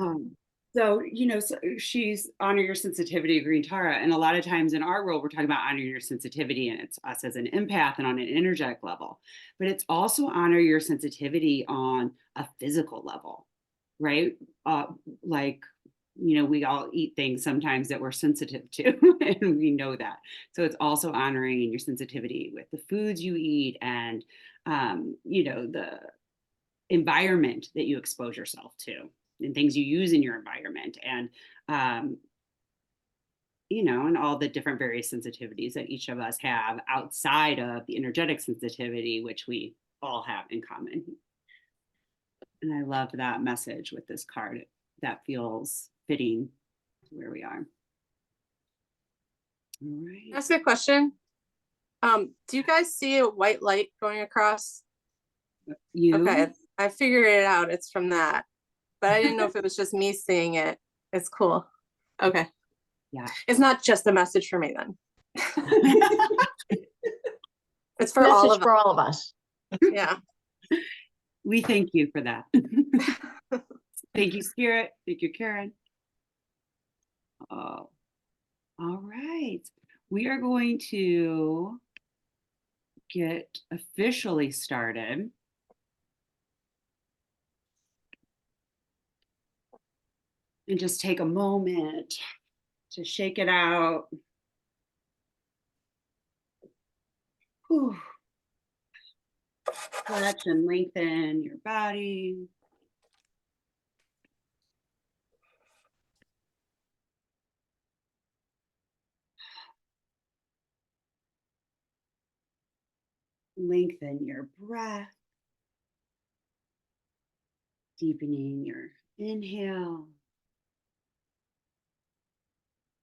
Um, so, so she's honor your sensitivity, green Tara. And a lot of times in our world, we're talking about honor your sensitivity and it's us as an empath and on an energetic level. But it's also honor your sensitivity on a physical level, right? Like, we all eat things sometimes that we're sensitive to, and we know that. So it's also honoring your sensitivity with the foods you eat and, the environment that you expose yourself to and things you use in your environment um, and all the different various sensitivities that each of us have outside of the energetic sensitivity, which we all have in common. And I love that message with this card. That feels fitting to where we are. All right. That's a good question. Do you guys see a white light going across? Okay, I figured it out. It's from that. But I didn't know if it was just me seeing it. It's cool. Okay. Yeah. It's not just a message for me then. It's for message all of us. for all of us. Yeah. We thank you for that. Thank you, Spirit. Thank you, Karen. Oh, all right. We are going to get officially started. And just take a moment to shake it out. Whew. Stretch and lengthen your body. Lengthen your breath. Deepening your inhale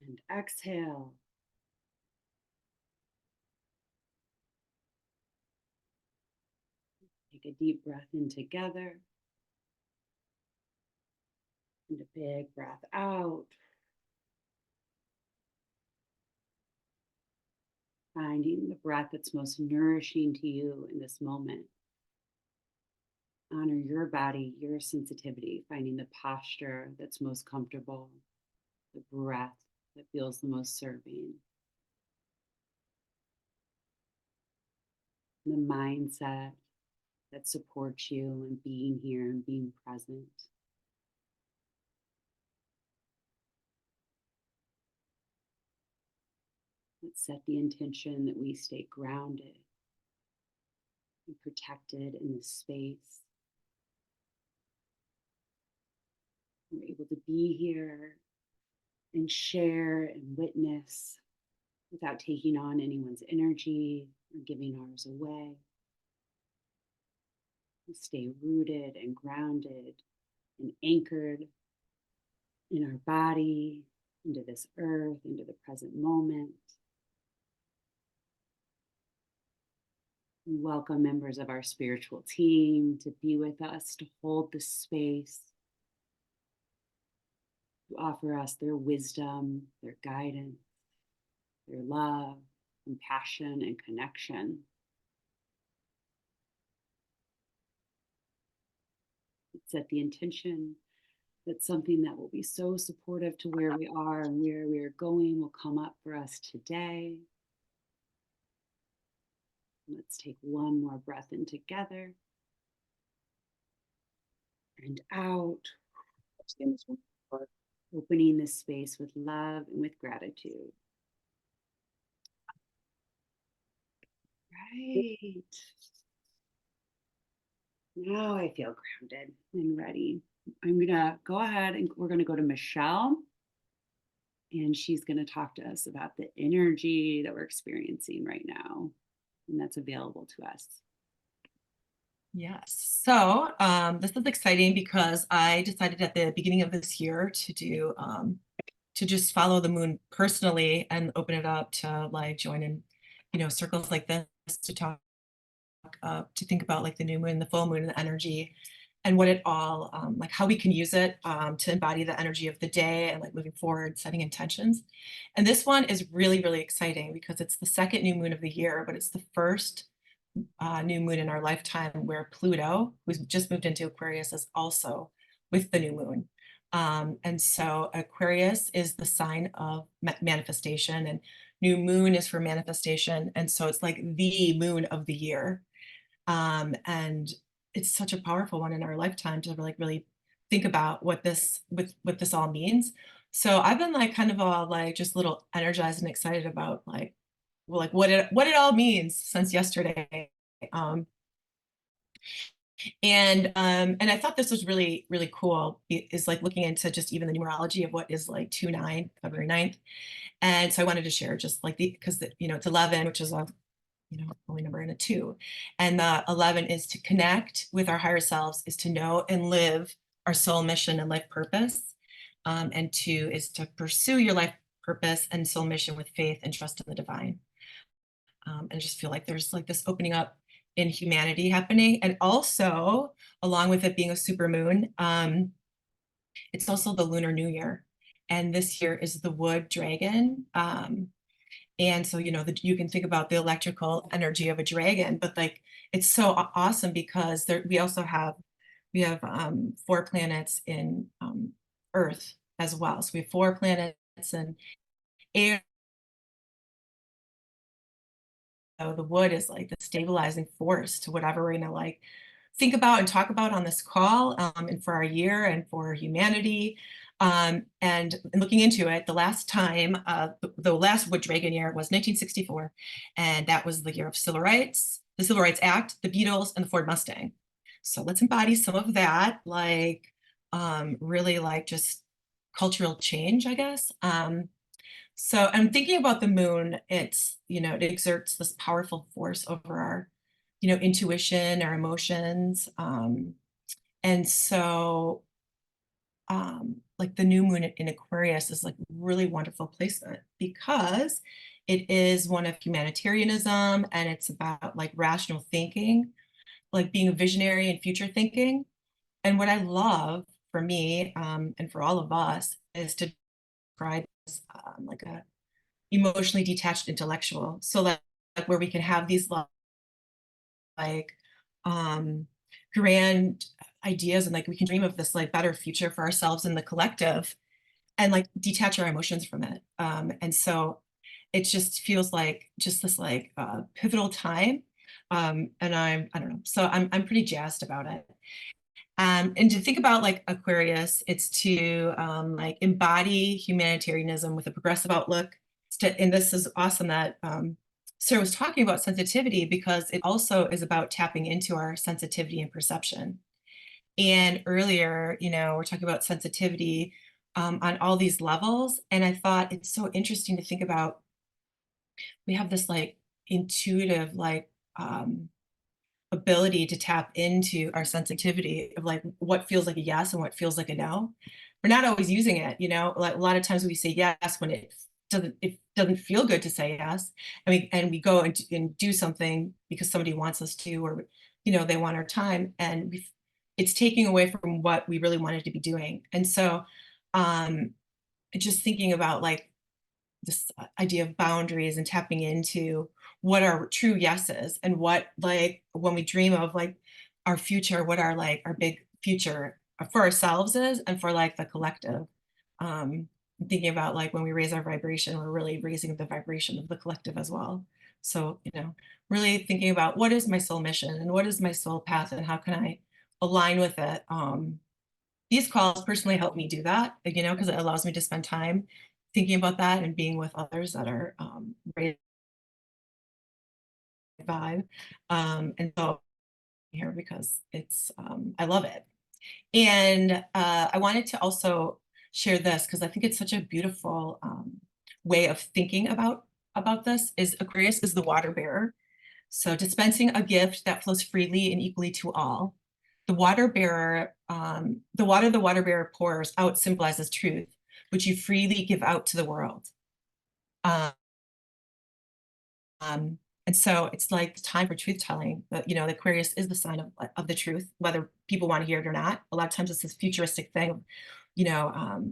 and exhale. Take a deep breath in together. And a big breath out. Finding the breath that's most nourishing to you in this moment. Honor your body, your sensitivity, finding the posture that's most comfortable, the breath that feels the most serving, the mindset that supports you in being here and being present. Let's set the intention that we stay grounded and protected in this space. We're able to be here and share and witness without taking on anyone's energy or giving ours away. We stay rooted and grounded and anchored in our body, into this earth, into the present moment. We welcome members of our spiritual team to be with us, to hold this space, to offer us their wisdom, their guidance, their love, compassion, and connection. Set the intention that something that will be so supportive to where we are and where we are going will come up for us today. Let's take one more breath in together and out. Opening this space with love and with gratitude. Right. Now I feel grounded and ready. I'm going to go ahead and we're going to go to Michelle. And she's going to talk to us about the energy that we're experiencing right now. And that's available to us. Yes. So this is exciting because I decided at the beginning of this year to do to just follow the moon personally and open it up to like join in, circles like this to talk to think about like the new moon, the full moon, and the energy and what it all like how we can use it to embody the energy of the day and like moving forward, setting intentions. And this one is really, really exciting because it's the second new moon of the year, but it's the first new moon in our lifetime where Pluto, who's just moved into Aquarius, is also with the new moon. And so Aquarius is the sign of manifestation, and new moon is for manifestation. And so it's like the moon of the year. And it's such a powerful one in our lifetime to like really think about what this all means. So I've been like kind of all like just a little energized and excited about like what it all means since yesterday. And I thought this was really, really cool, is like looking into just even the numerology of what is like 2/9, February 9th. And so I wanted to share just like because it's 11, which is a only number in a 2. And the 11 is to connect with our higher selves, is to know and live our soul mission and life purpose. And 2 is to pursue your life purpose and soul mission with faith and trust in the divine. And I just feel like there's like this opening up in humanity happening. And also, along with it being a super moon, it's also the Lunar New Year. And this year is the wood dragon. And so, you can think about the electrical energy of a dragon, but like, it's so awesome because we have 4 planets in Earth as well. So we have 4 planets in air. So the wood is like the stabilizing force to whatever we're gonna like think about and talk about on this call, and for our year and for humanity. And looking into it, the last time, the last wood dragon year was 1964, and that was the year of civil rights, the Civil Rights Act, the Beatles, and the Ford Mustang. So let's embody some of that, like really like just cultural change, I guess. So I'm thinking about the moon. It exerts this powerful force over our, intuition, our emotions. And so like the new moon in Aquarius is like really wonderful placement because it is one of humanitarianism, and it's about like rational thinking, like being a visionary and future thinking. And what I love for me, and for all of us, is to describe as like a emotionally detached intellectual. So like where we can have these like grand ideas, and like we can dream of this like better future for ourselves and the collective, and like detach our emotions from it. And so it just feels like just this like pivotal time. And I don't know. So I'm pretty jazzed about it. And to think about like Aquarius, it's to like embody humanitarianism with a progressive outlook. And this is awesome that Sarah was talking about sensitivity, because it also is about tapping into our sensitivity and perception. And earlier, we're talking about sensitivity on all these levels. And I thought it's so interesting to think about, we have this like intuitive like ability to tap into our sensitivity of like what feels like a yes and what feels like a no. We're not always using it, like a lot of times we say yes when it doesn't feel good to say yes. And we go and do something because somebody wants us to, or they want our time, and it's taking away from what we really wanted to be doing. And so just thinking about like this idea of boundaries and tapping into what our true yes is, and what like when we dream of like our future, what our like our big future for ourselves is, and for like the collective. Thinking about like when we raise our vibration, we're really raising the vibration of the collective as well. So really thinking about what is my soul mission and what is my soul path, and how can I align with it. These calls personally help me do that, because it allows me to spend time thinking about that and being with others that are ready to vibe. And so I'm here because it's I love it. And I wanted to also share this because I think it's such a beautiful way of thinking about this. Is Aquarius is the water bearer. So dispensing a gift that flows freely and equally to all. The water bearer, the water the water bearer pours out symbolizes truth, which you freely give out to the world. And so it's like time for truth telling. But the Aquarius is the sign of the truth, whether people want to hear it or not. A lot of times it's this futuristic thing,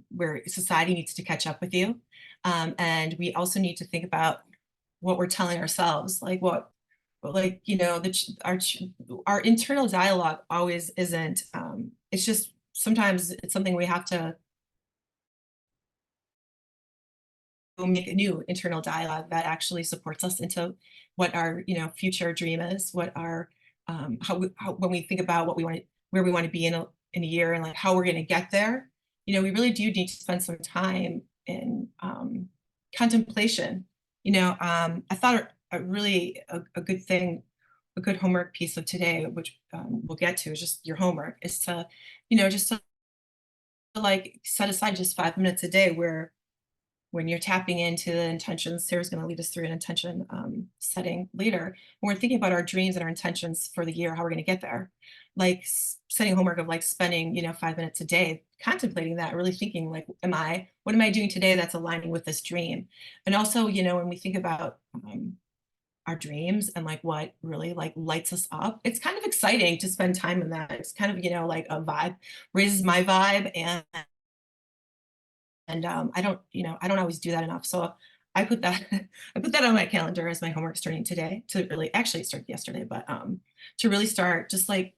where society needs to catch up with you. And we also need to think about what we're telling ourselves, like our internal dialogue always isn't. It's just sometimes it's something we have to make a new internal dialogue that actually supports us into what our, future dream is, what our, how when we think about what we want, where we want to be in a year, and like how we're going to get there, we really do need to spend some time in contemplation. I thought a good thing, a good homework piece of today, which we'll get to, is just your homework, is to, just to like set aside just 5 minutes a day where when you're tapping into the intentions. Sarah's going to lead us through an intention setting later. When we're thinking about our dreams and our intentions for the year, how we're going to get there, like setting homework of like spending, 5 minutes a day contemplating that, really thinking like, what am I doing today that's aligning with this dream? And also, when we think about our dreams and like what really like lights us up, it's kind of exciting to spend time in that. It's kind of, like a vibe, raises my vibe. And I don't always do that enough. So I put that on my calendar as my homework starting today, to really, actually it started yesterday, but to really start just like,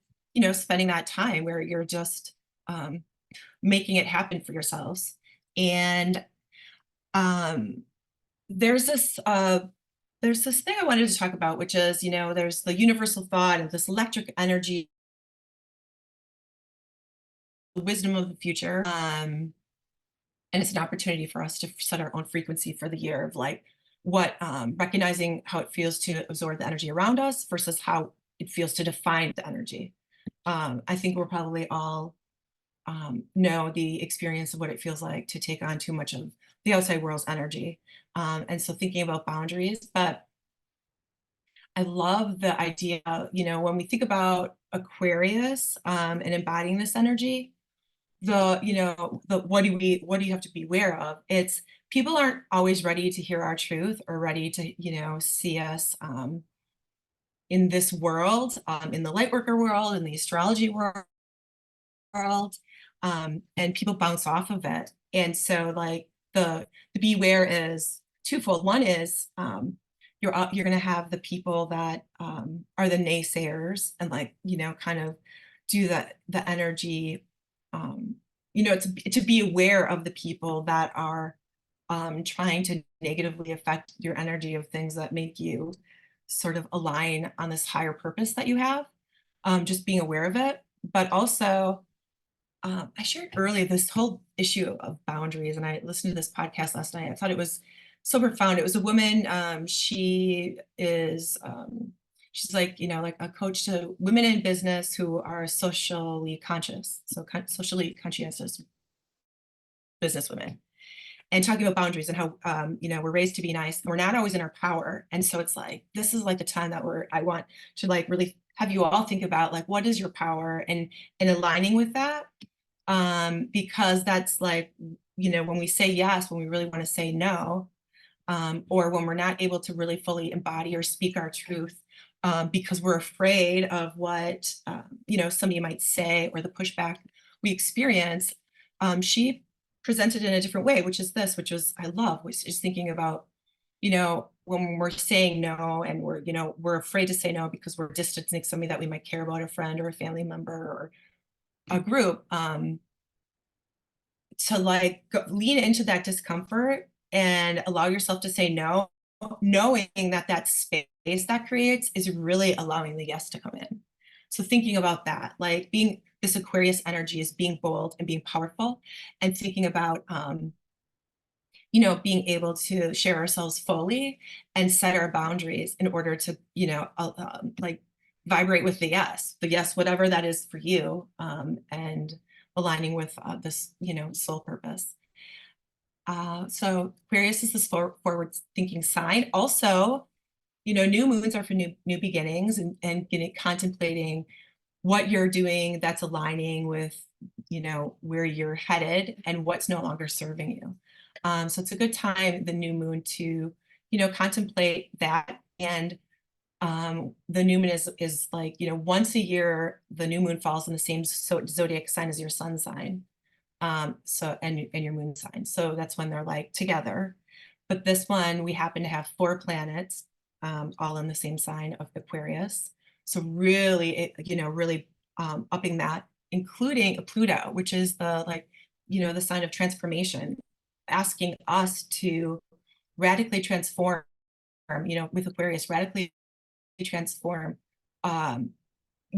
spending that time where you're just making it happen for yourselves. And there's this thing I wanted to talk about, which is, there's the universal thought of this electric energy, the wisdom of the future. And it's an opportunity for us to set our own frequency for the year of like what, recognizing how it feels to absorb the energy around us versus how it feels to define the energy. I think we're probably all know the experience of what it feels like to take on too much of the outside world's energy. And so thinking about boundaries, but I love the idea, when we think about Aquarius and embodying this energy, what do you have to be aware of? It's people aren't always ready to hear our truth or ready to, see us in this world, in the light worker world, in the astrology world, and people bounce off of it. And so like the beware is twofold. One is you're going to have the people that are the naysayers and like, kind of do the energy, to be aware of the people that are trying to negatively affect your energy of things that make you sort of align on this higher purpose that you have, just being aware of it. But also, I shared earlier this whole issue of boundaries, and I listened to this podcast last night. I thought it was so profound. It was a woman, she's like, like a coach to women in business who are socially conscious, so socially conscientious businesswomen, and talking about boundaries and how, we're raised to be nice. We're not always in our power. And so it's like, this is like the time that I want to like really have you all think about like, what is your power, and aligning with that. Because that's like, when we say yes, when we really want to say no, or when we're not able to really fully embody or speak our truth, because we're afraid of what, somebody might say, or the pushback we experience. She presented in a different way, which was I love, which is thinking about, when we're saying no, and we're afraid to say no because we're distancing somebody that we might care about, a friend or a family member or a group, to like lean into that discomfort and allow yourself to say no, knowing that space that creates is really allowing the yes to come in. So thinking about that, like this Aquarius energy is being bold and being powerful, and thinking about, being able to share ourselves fully and set our boundaries in order to, like vibrate with the yes, whatever that is for you, and aligning with this, soul purpose. So Aquarius is this forward thinking sign. Also, new moons are for new beginnings, and contemplating what you're doing that's aligning with, where you're headed and what's no longer serving you. So it's a good time, the new moon, to, contemplate that. And the new moon is like, once a year, the new moon falls in the same zodiac sign as your sun sign. So, and your moon sign. So that's when they're like together. But this one, we happen to have 4 planets, all in the same sign of Aquarius. So really, really upping that, including Pluto, which is the, like, the sign of transformation, asking us to radically transform, with Aquarius, radically transform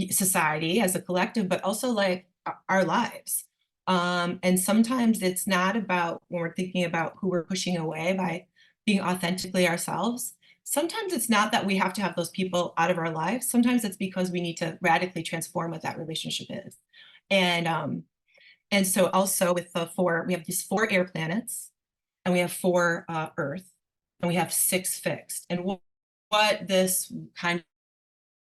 society as a collective, but also like our lives. And sometimes it's not about, when we're thinking about who we're pushing away by being authentically ourselves, sometimes it's not that we have to have those people out of our lives. Sometimes it's because we need to radically transform what that relationship is. And so also with the four, we have these 4 air planets, and we have 4 earth, and we have 6 fixed. And what this kind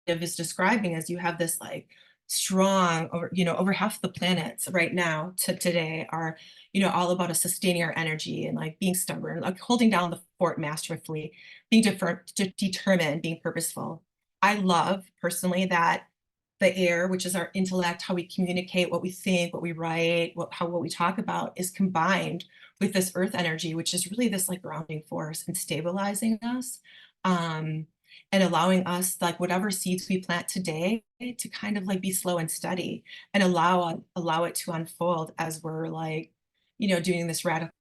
of is describing is you have this like strong, over half the planets right now to today are, all about us sustaining our energy and like being stubborn, like holding down the fort masterfully, being determined, being purposeful. I love personally that the air, which is our intellect, how we communicate, what we think, what we write, what we talk about, is combined with this earth energy, which is really this like grounding force and stabilizing us, and allowing us, like whatever seeds we plant today, to kind of like be slow and steady and allow it to unfold as we're like, doing this radical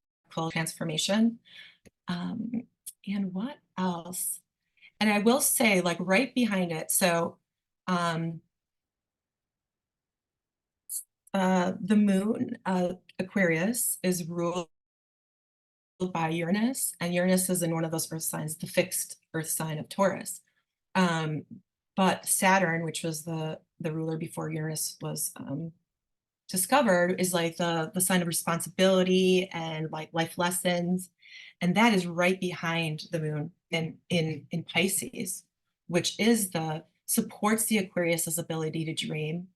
transformation. And what else? And I will say, like right behind it, so the moon, Aquarius, is ruled by Uranus, and Uranus is in one of those earth signs, the fixed earth sign of Taurus. But Saturn, which was the ruler before Uranus was discovered, is like the sign of responsibility and like life lessons, and that is right behind the moon in Pisces, which is supports the Aquarius's ability to dream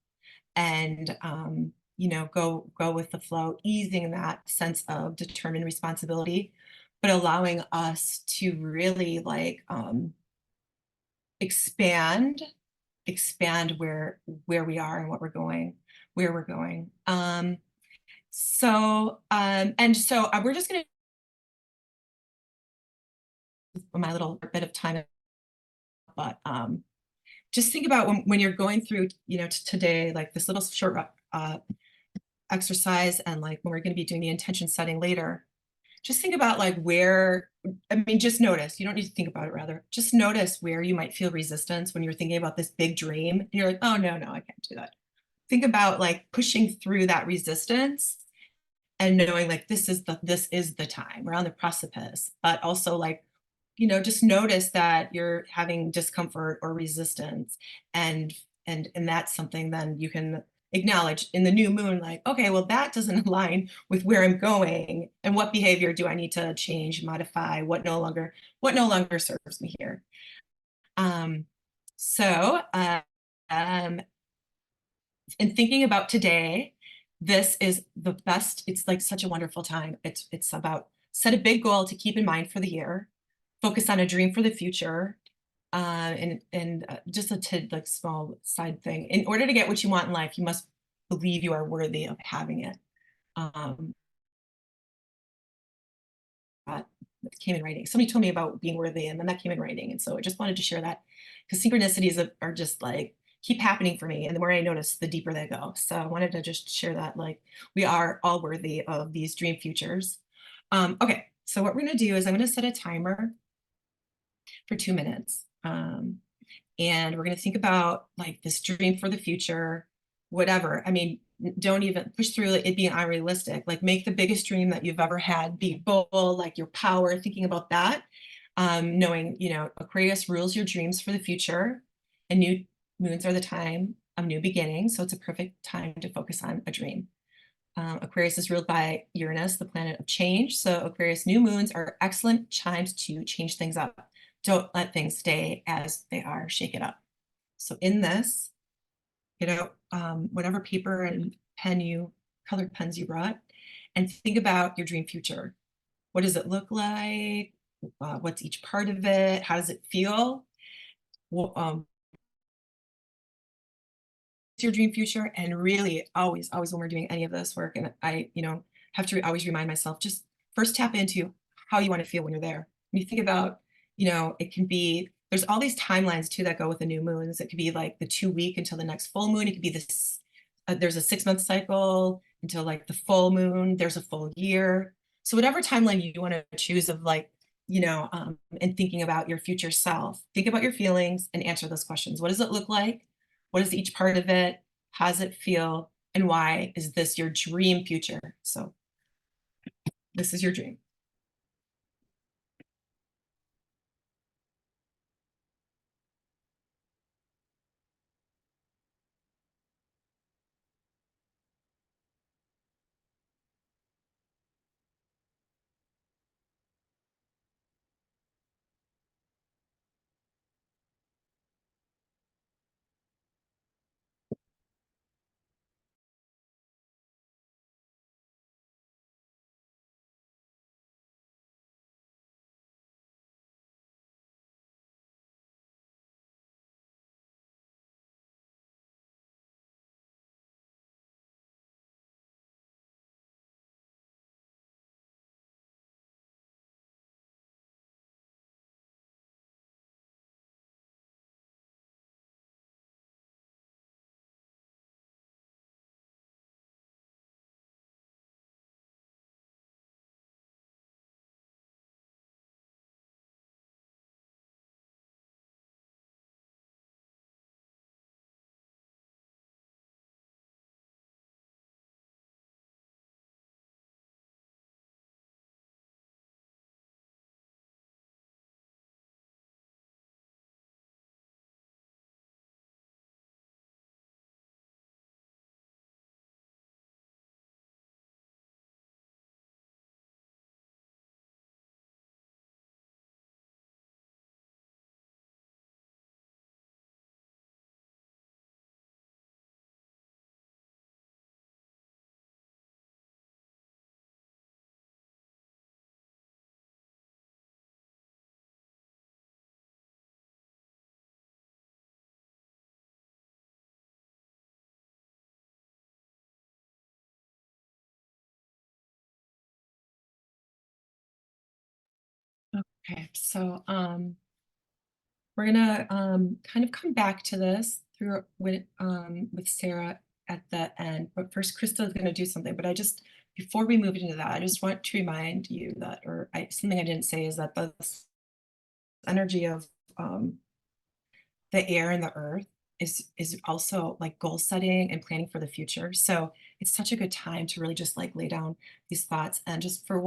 and go with the flow, easing that sense of determined responsibility, but allowing us to really like expand where we are and where we're going. So we're just gonna my little bit of time, but just think about when you're going through, today, like this little short exercise, and like when we're going to be doing the intention setting later, just think about like just notice, you don't need to think about it, rather just notice where you might feel resistance when you're thinking about this big dream and you're like, oh no, I can't do that. Think about like pushing through that resistance and knowing like this is the time, we're on the precipice, but also like, just notice that you're having discomfort or resistance, and that's something then you can acknowledge in the new moon, like, okay, well, that doesn't align with where I'm going, and what behavior do I need to change, modify, what no longer serves me here. So in thinking about today, this is the best. It's like such a wonderful time. It's about set a big goal to keep in mind for the year, focus on a dream for the future, and just like small side thing. In order to get what you want in life, you must believe you are worthy of having it. That came in writing. Somebody told me about being worthy, and then that came in writing, and so I just wanted to share that, because synchronicities are just like keep happening for me, and the more I notice, the deeper they go. So I wanted to just share that, like, we are all worthy of these dream futures. Okay, so what we're going to do is I'm going to set a timer for 2 minutes, and we're going to think about like this dream for the future, whatever. I mean, don't even push through it being unrealistic. Like, make the biggest dream that you've ever had, be bold, like your power, thinking about that, knowing, Aquarius rules your dreams for the future, and new moons are the time of new beginnings, so it's a perfect time to focus on a dream. Aquarius is ruled by Uranus, the planet of change, so Aquarius new moons are excellent times to change things up. Don't let things stay as they are, shake it up. So in this, whatever paper and colored pens you brought, and think about your dream future. What does it look like? What's each part of it? How does it feel? Your dream future. And really always when we're doing any of this work, and I have to always remind myself, just first tap into how you want to feel when you're there. When you think about, it can be, there's all these timelines too that go with the new moons. It could be like the 2-week until the next full moon. It could be this there's a 6-month cycle until like the full moon. There's a full year. So whatever timeline you want to choose of, like, and thinking about your future self. Think about your feelings and answer those questions. What does it look like? What is each part of it? How does it feel? And why is this your dream future? So this is your dream. Okay, so we're gonna kind of come back to this through with Sara at the end. But first, Krista is gonna do something. But before we move into that, I just want to remind you that, something I didn't say is that the energy of the air and the earth is also like goal setting and planning for the future. So it's such a good time to really just like lay down these thoughts and just for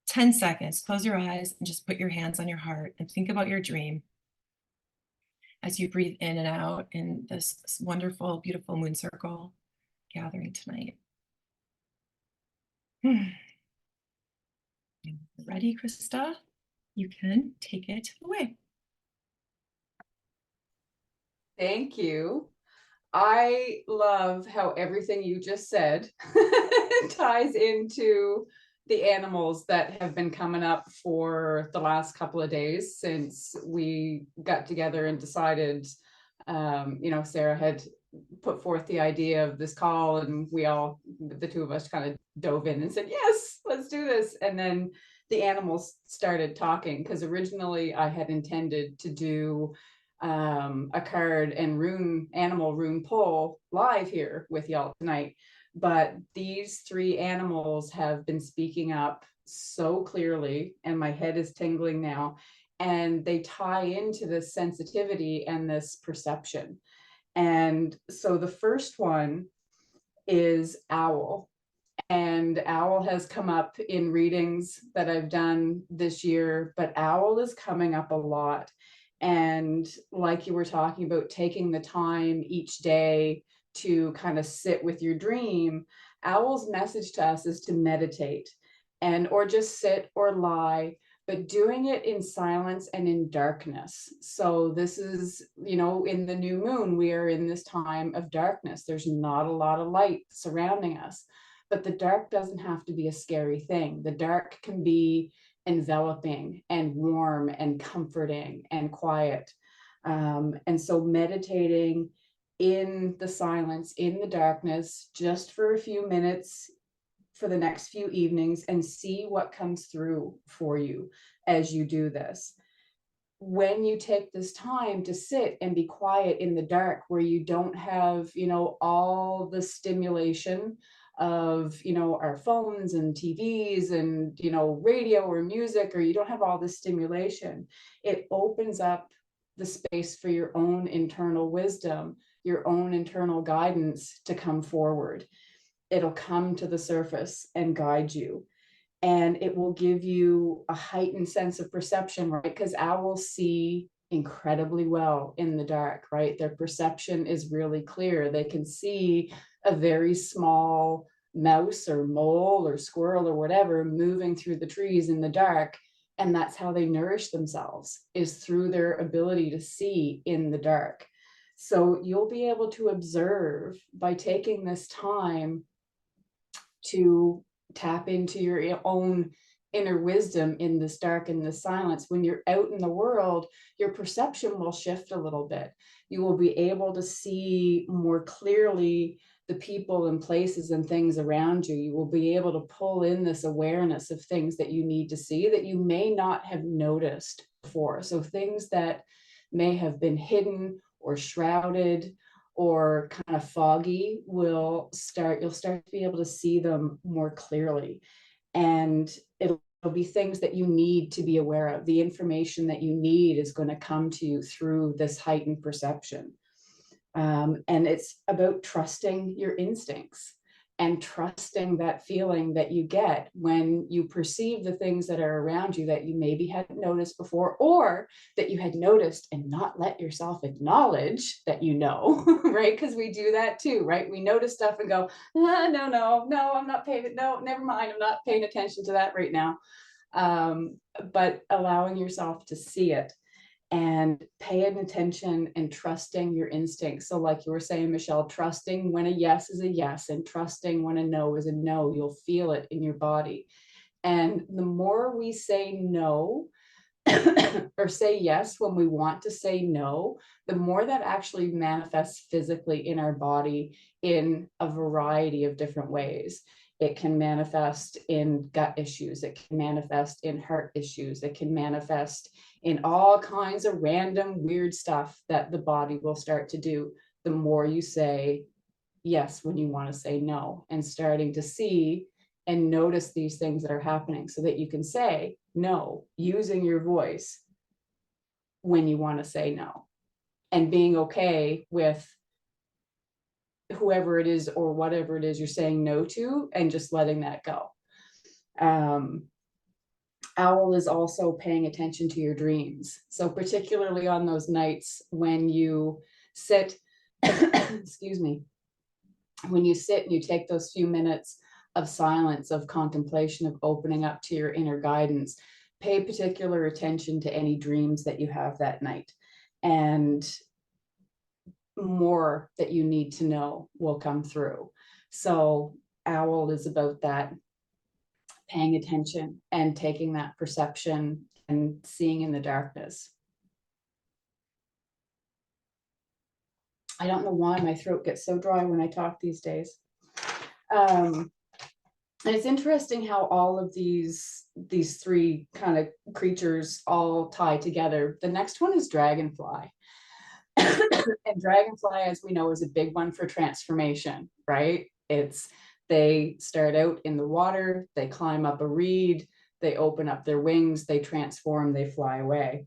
10 seconds, close your eyes and just put your hands on your heart and think about your dream as you breathe in and out in this wonderful, beautiful moon circle gathering tonight. Ready, Krista? You can take it away. Thank you. I love how everything you just said ties into the animals that have been coming up for the last couple of days since we got together and decided, Sara had put forth the idea of this call and the two of us kind of dove in and said, yes, let's do this. And then the animals started talking because originally I had intended to do a card and animal rune pull live here with y'all tonight, but these three animals have been speaking up so clearly and my head is tingling now, and they tie into this sensitivity and this perception. And so the first one is owl. And owl has come up in readings that I've done this year, but owl is coming up a lot. And like you were talking about taking the time each day to kind of sit with your dream, owl's message to us is to meditate or just sit or lie, but doing it in silence and in darkness. So this is, in the new moon, we are in this time of darkness. There's not a lot of light surrounding us. But the dark doesn't have to be a scary thing. The dark can be enveloping and warm and comforting and quiet. And so meditating in the silence, in the darkness, just for a few minutes for the next few evenings, and see what comes through for you as you do this. When you take this time to sit and be quiet in the dark where you don't have, all the stimulation of, you know, our phones and TVs and, you know, radio or music, or you don't have all this stimulation, it opens up the space for your own internal wisdom, your own internal guidance to come forward. It'll come to the surface and guide you. And it will give you a heightened sense of perception, right? Because owls see incredibly well in the dark, right? Their perception is really clear. They can see a very small mouse or mole or squirrel or whatever moving through the trees in the dark. And that's how they nourish themselves, is through their ability to see in the dark. So you'll be able to observe by taking this time to tap into your own inner wisdom in this dark and this silence. When you're out in the world, your perception will shift a little bit. You will be able to see more clearly the people and places and things around you. You will be able to pull in this awareness of things that you need to see that you may not have noticed before. So things that may have been hidden or shrouded or kind of foggy you'll start to be able to see them more clearly. And it'll be things that you need to be aware of. The information that you need is going to come to you through this heightened perception. And it's about trusting your instincts and trusting that feeling that you get when you perceive the things that are around you that you maybe hadn't noticed before, or that you had noticed and not let yourself acknowledge that you know, right? Because we do that too, right? We notice stuff and go, ah, no, I'm not paying it. No, never mind. I'm not paying attention to that right now. But allowing yourself to see it and paying attention and trusting your instincts. So like you were saying, Michelle, trusting when a yes is a yes and trusting when a no is a no. You'll feel it in your body. And the more we say no or say yes when we want to say no, the more that actually manifests physically in our body in a variety of different ways. It can manifest in gut issues. It can manifest in heart issues. It can manifest in all kinds of random weird stuff that the body will start to do the more you say yes when you want to say no, and starting to see and notice these things that are happening so that you can say no using your voice when you want to say no, and being okay with whoever it is or whatever it is you're saying no to, and just letting that go. Owl is also paying attention to your dreams. So particularly on those nights when you sit, excuse me, when you sit and you take those few minutes of silence, of contemplation, of opening up to your inner guidance, pay particular attention to any dreams that you have that night. And more that you need to know will come through. So owl is about that, paying attention and taking that perception and seeing in the darkness. I don't know why my throat gets so dry when I talk these days. And it's interesting how all of these three kind of creatures all tie together. The next one is dragonfly. And dragonfly, as we know, is a big one for transformation, right? They start out in the water, they climb up a reed, they open up their wings, they transform, they fly away.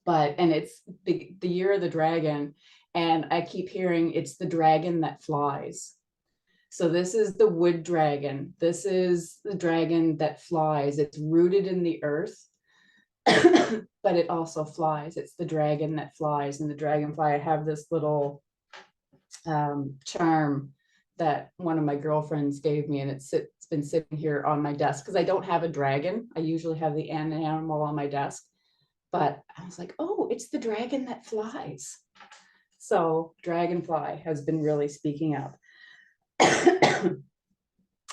And it's the year of the dragon, and I keep hearing it's the dragon that flies. So this is the wood dragon. This is the dragon that flies. It's rooted in the earth, but it also flies. It's the dragon that flies. And the dragonfly, I have this little charm that one of my girlfriends gave me, and it's been sitting here on my desk because I don't have a dragon. I usually have the animal on my desk, but I was like, oh, it's the dragon that flies. So dragonfly has been really speaking up.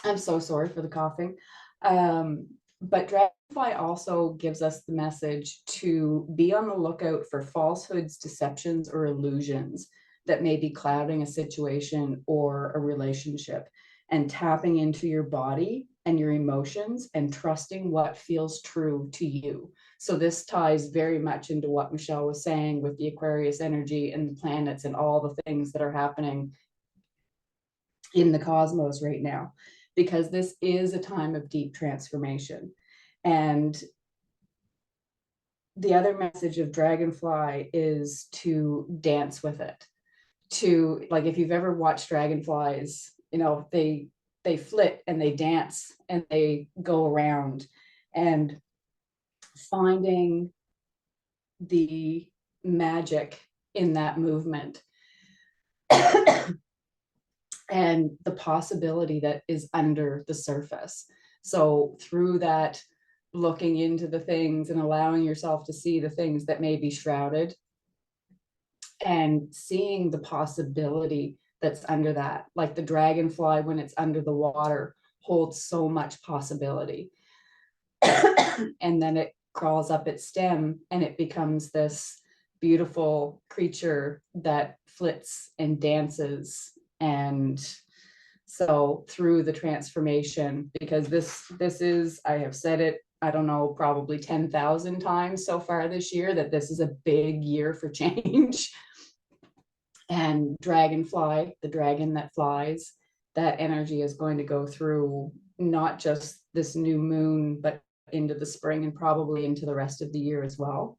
I'm so sorry for the coughing. But dragonfly also gives us the message to be on the lookout for falsehoods, deceptions, or illusions that may be clouding a situation or a relationship, and tapping into your body and your emotions and trusting what feels true to you. So this ties very much into what Michelle was saying with the Aquarius energy and the planets and all the things that are happening in the cosmos right now, because this is a time of deep transformation. And the other message of dragonfly is to dance with it. To, like, if you've ever watched dragonflies, you know, they flit and they dance and they go around, and finding the magic in that movement and the possibility that is under the surface. So through that, looking into the things and allowing yourself to see the things that may be shrouded, and seeing the possibility that's under that, like the dragonfly when it's under the water holds so much possibility. And then it crawls up its stem and it becomes this beautiful creature that flits and dances. And so through the transformation, because this is, I have said it, I don't know, probably 10,000 times so far this year, that this is a big year for change. And dragonfly, the dragon that flies, that energy is going to go through not just this new moon, but into the spring and probably into the rest of the year as well.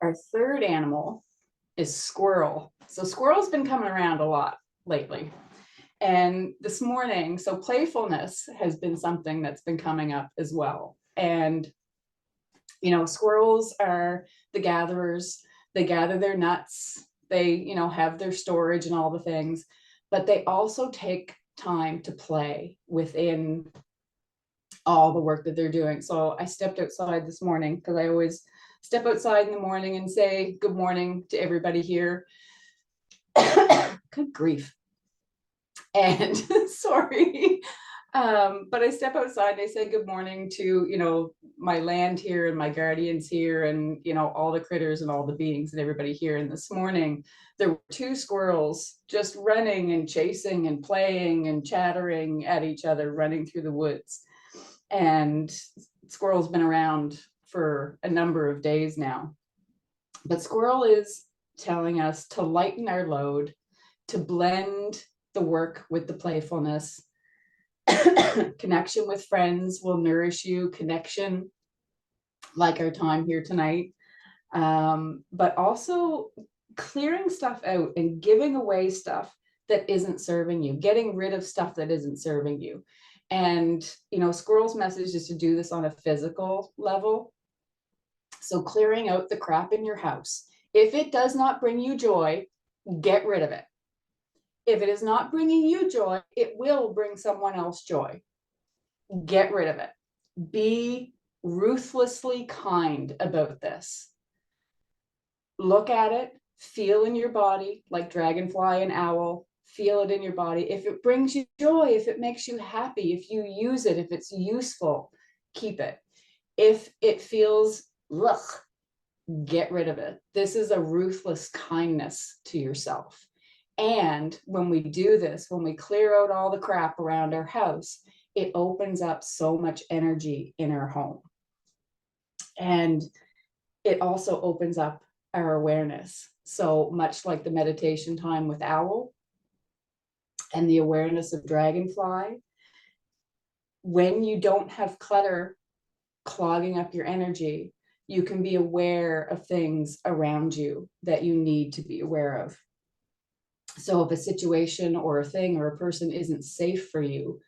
Our third animal is squirrel. So squirrel's been coming around a lot lately. And this morning, so playfulness has been something that's been coming up as well. And, you know, squirrels are the gatherers. They gather their nuts. They, you know, have their storage and all the things, but they also take time to play within all the work that they're doing. So I stepped outside this morning, because I always step outside in the morning and say good morning to everybody here. Good grief. And sorry. But I step outside and I say good morning to, you know, my land here and my guardians here, and, you know, all the critters and all the beings and everybody here. And this morning there were 2 squirrels just running and chasing and playing and chattering at each other, running through the woods. And squirrel's been around for a number of days now. But squirrel is telling us to lighten our load, to blend the work with the playfulness. Connection with friends will nourish you. Connection, like our time here tonight, but also clearing stuff out and giving away stuff that isn't serving you, getting rid of stuff that isn't serving you. And, you know, squirrel's message is to do this on a physical level. So clearing out the crap in your house. If it does not bring you joy, get rid of it. If it is not bringing you joy, it will bring someone else joy. Get rid of it. Be ruthlessly kind about this. Look at it, feel in your body, like dragonfly and owl, feel it in your body. If it brings you joy, if it makes you happy, if you use it, if it's useful, keep it. If it feels, ugh, get rid of it. This is a ruthless kindness to yourself. And when we do this, when we clear out all the crap around our house, it opens up so much energy in our home. And it also opens up our awareness. So much like the meditation time with owl and the awareness of dragonfly, when you don't have clutter clogging up your energy, you can be aware of things around you that you need to be aware of. So if a situation or a thing or a person isn't safe for you,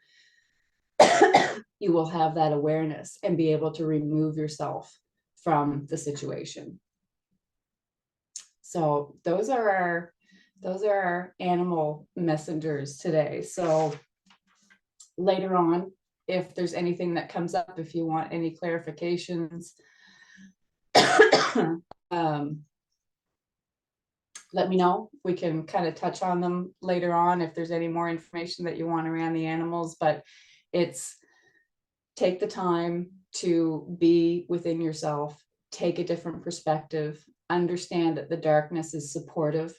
you will have that awareness and be able to remove yourself from the situation. So those are our animal messengers today. So later on, if there's anything that comes up, if you want any clarifications, let me know. We can kind of touch on them later on if there's any more information that you want around the animals. But it's take the time to be within yourself, take a different perspective, understand that the darkness is supportive,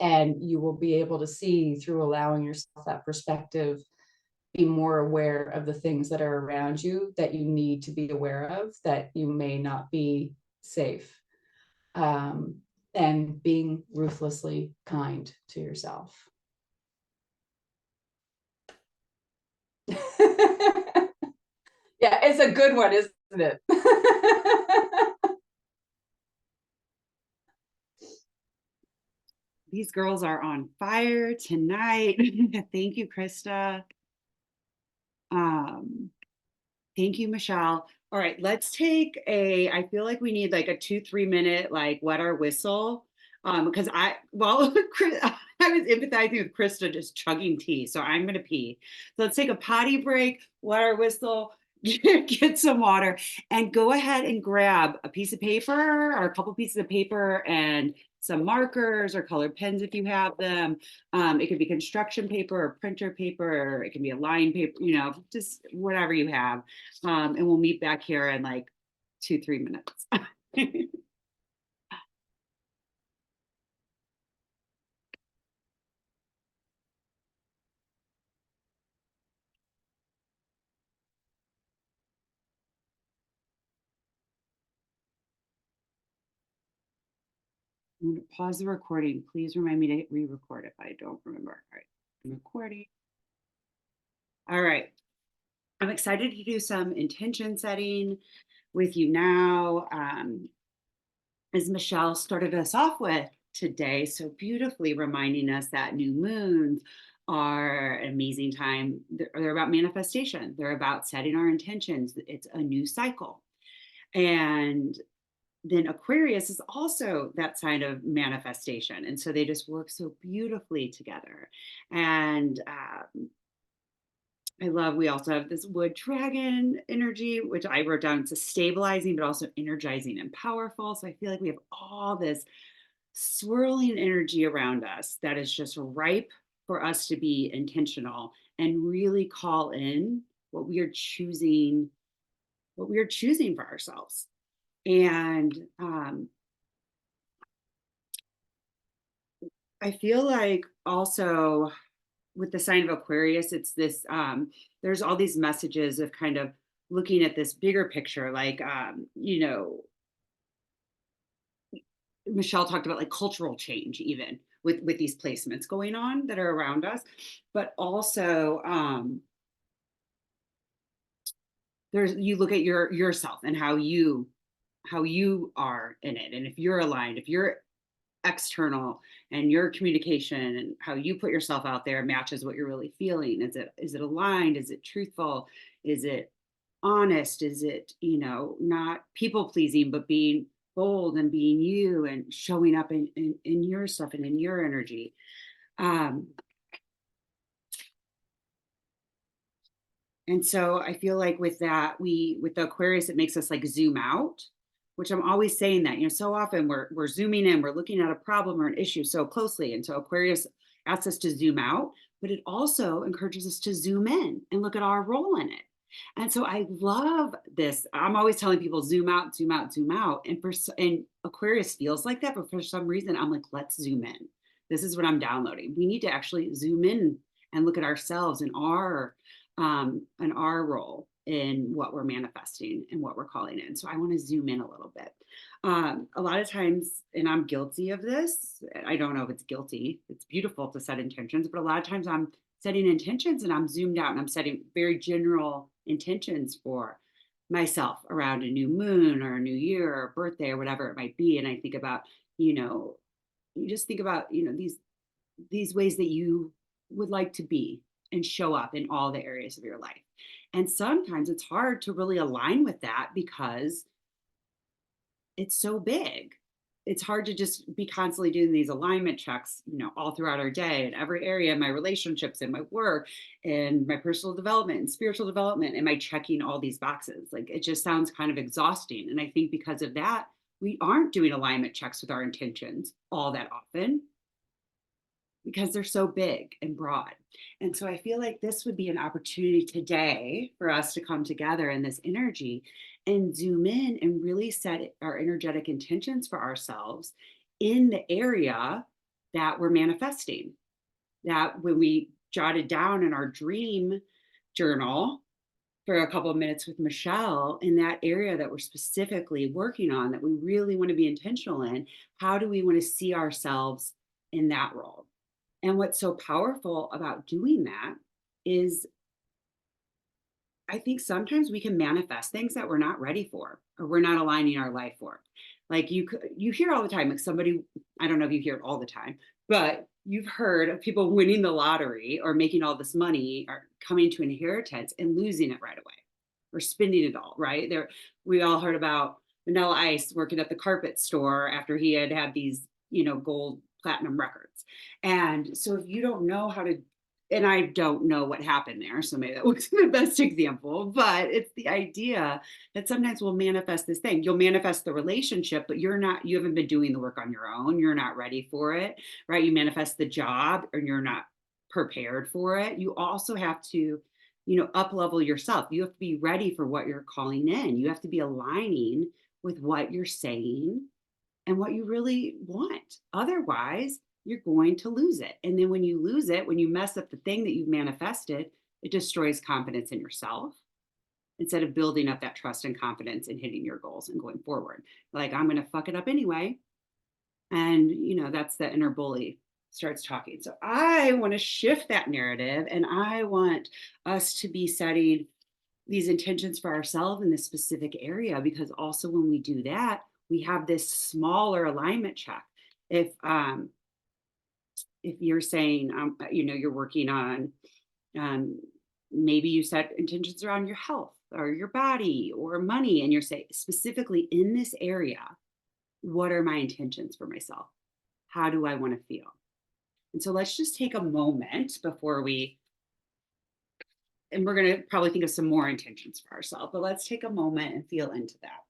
and you will be able to see through allowing yourself that perspective, be more aware of the things that are around you that you need to be aware of, that you may not be safe. and being ruthlessly kind to yourself. Yeah, it's a good one, isn't it? These girls are on fire tonight. Thank you, Krista. Thank you, Michelle. All right, let's take I feel like we need like a 2-3 minute, like wet our whistle. Because I was empathizing with Krista just chugging tea. So I'm gonna pee. So let's take a potty break, wet our whistle, get some water, and go ahead and grab a piece of paper or a couple pieces of paper and some markers or colored pens if you have them. It could be construction paper or printer paper. It can be a line paper, just whatever you have. And we'll meet back here in like 2-3 minutes. I'm going to pause the recording. Please remind me to re-record if I don't remember. All right, I'm recording. All right. I'm excited to do some intention setting with you now. As Michelle started us off with today, so beautifully reminding us that new moons are an amazing time. They're about manifestation. They're about setting our intentions. It's a new cycle. And then Aquarius is also that sign of manifestation. And so they just work so beautifully together. And I love, we also have this wood dragon energy, which I wrote down. It's a stabilizing, but also energizing and powerful. So I feel like we have all this swirling energy around us that is just ripe for us to be intentional and really call in what we are choosing for ourselves. And I feel like also with the sign of Aquarius, it's this, there's all these messages of kind of looking at this bigger picture, like, Michelle talked about like cultural change, even with these placements going on that are around us, but also you look at yourself and how you are in it, and if you're aligned, if you're external and your communication and how you put yourself out there matches what you're really feeling. Is it aligned? Is it truthful? Is it honest? Is it, not people pleasing, but being bold and being you and showing up in your stuff and in your energy. And so I feel like with that, with the Aquarius, it makes us like zoom out, which I'm always saying that, so often we're zooming in, we're looking at a problem or an issue so closely. And so Aquarius asks us to zoom out, but it also encourages us to zoom in and look at our role in it. And so I love this. I'm always telling people zoom out, zoom out, zoom out. And Aquarius feels like that, but for some reason I'm like, let's zoom in. This is what I'm downloading. We need to actually zoom in and look at ourselves and our role in what we're manifesting and what we're calling in. So I want to zoom in a little bit. A lot of times, and I'm guilty of this, I don't know if it's guilty, it's beautiful to set intentions, but a lot of times I'm setting intentions and I'm zoomed out and I'm setting very general intentions for myself around a new moon or a new year or birthday or whatever it might be. And I think about, you just think about, these ways that you would like to be and show up in all the areas of your life. And sometimes it's hard to really align with that because it's so big. It's hard to just be constantly doing these alignment checks, all throughout our day in every area, my relationships and my work and my personal development and spiritual development. Am I checking all these boxes? Like, it just sounds kind of exhausting. And I think because of that, we aren't doing alignment checks with our intentions all that often, because they're so big and broad. And so I feel like this would be an opportunity today for us to come together in this energy and zoom in and really set our energetic intentions for ourselves in the area that we're manifesting. That when we jotted down in our dream journal for a couple of minutes with Michelle in that area that we're specifically working on, that we really want to be intentional in. How do we want to see ourselves in that role? And what's so powerful about doing that is I think sometimes we can manifest things that we're not ready for or we're not aligning our life for. Like you hear all the time, like somebody, I don't know if you hear it all the time, but you've heard of people winning the lottery or making all this money or coming to inheritance and losing it right away or spending it all, right? We all heard about Vanilla Ice working at the carpet store after he had these, gold platinum records. And so if you don't know how to, and I don't know what happened there, so maybe that wasn't the best example, but it's the idea that sometimes we'll manifest this thing. You'll manifest the relationship, but you haven't been doing the work on your own. You're not ready for it, right? You manifest the job and you're not prepared for it. You also have to, up level yourself. You have to be ready for what you're calling in. You have to be aligning with what you're saying and what you really want. Otherwise, you're going to lose it. And then when you lose it, when you mess up the thing that you've manifested, it destroys confidence in yourself instead of building up that trust and confidence in hitting your goals and going forward. Like, I'm going to fuck it up anyway. And, that's the inner bully starts talking. So I want to shift that narrative, and I want us to be setting these intentions for ourselves in this specific area, because also when we do that, we have this smaller alignment check. If you're saying, you're working on, maybe you set intentions around your health or your body or money, and you're saying specifically in this area, what are my intentions for myself? How do I want to feel? And so let's just take a moment before and we're going to probably think of some more intentions for ourselves, but let's take a moment and feel into that.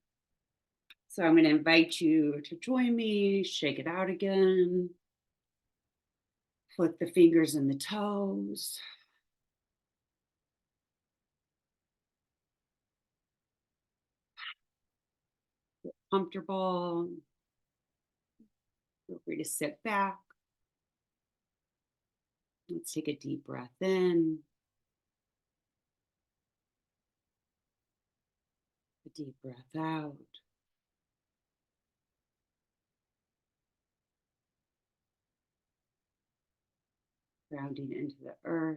So I'm going to invite you to join me, shake it out again. Flick the fingers and the toes. Get comfortable. Feel free to sit back. Let's take a deep breath in. A deep breath out. Grounding into the earth.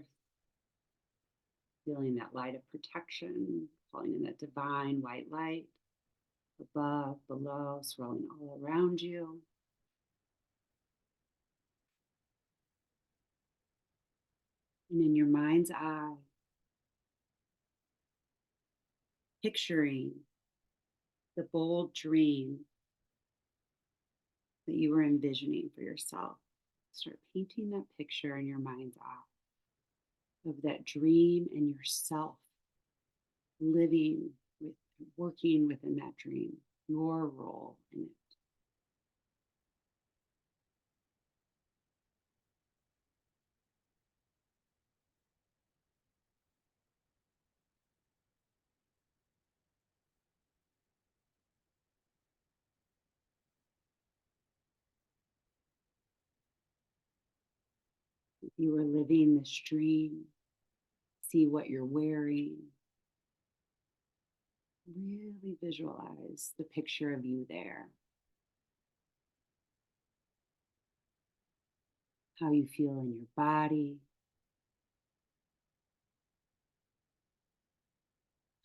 Feeling that light of protection, calling in that divine white light above, below, swirling all around you. And in your mind's eye, picturing the bold dream that you were envisioning for yourself. Start painting that picture in your mind's eye of that dream and yourself living with, working within that dream, your role in it. If you were living this dream, see what you're wearing. Really visualize the picture of you there. How you feel in your body.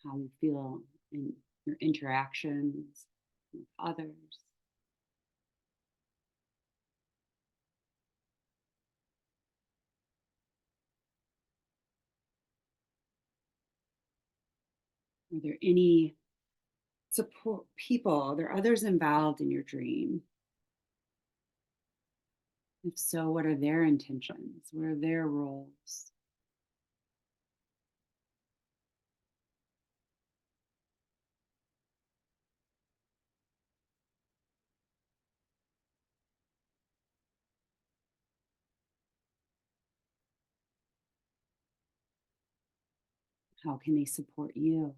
How you feel in your interactions with others. Are there any support people? Are there others involved in your dream? If so, what are their intentions? What are their roles? How can they support you?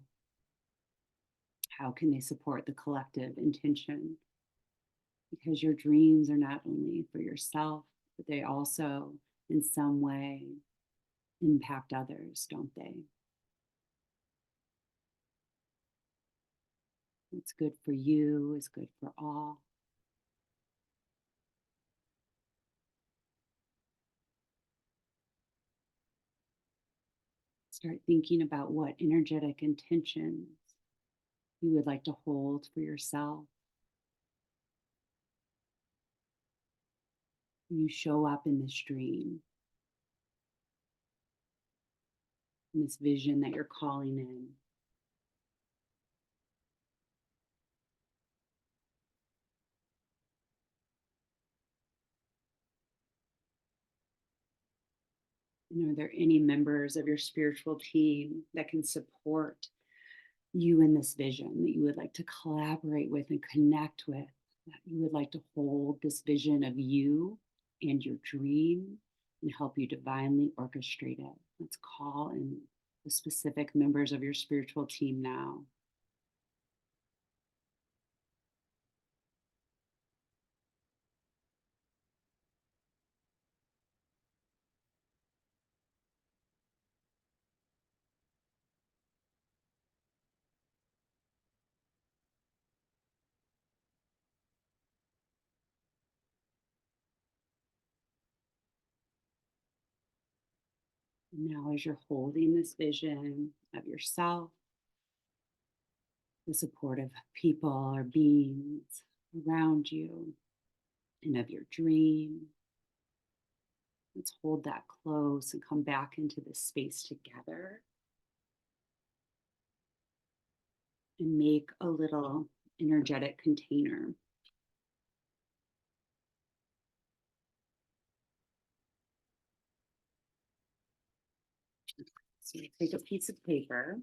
How can they support the collective intention? Because your dreams are not only for yourself, but they also, in some way, impact others, don't they? What's good for you is good for all. Start thinking about what energetic intentions you would like to hold for yourself. You show up in this dream, in this vision that you're calling in. And are there any members of your spiritual team that can support you in this vision, that you would like to collaborate with and connect with, that you would like to hold this vision of you and your dream and help you divinely orchestrate it? Let's call in the specific members of your spiritual team now. Now, as you're holding this vision of yourself, the supportive people or beings around you, and of your dream, let's hold that close and come back into this space together and make a little energetic container. So take a piece of paper.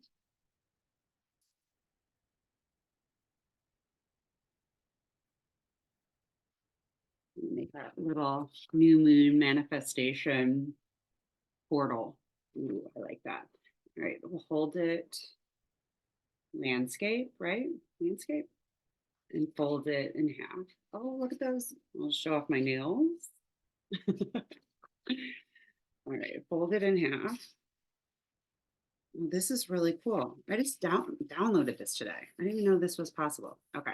Make a little new moon manifestation portal. Ooh, I like that. All right, we'll hold it landscape, right? Landscape. And fold it in half. Oh, look at those. I'll show off my nails. All right, fold it in half. Well, this is really cool. I just downloaded this today. I didn't even know this was possible. Okay.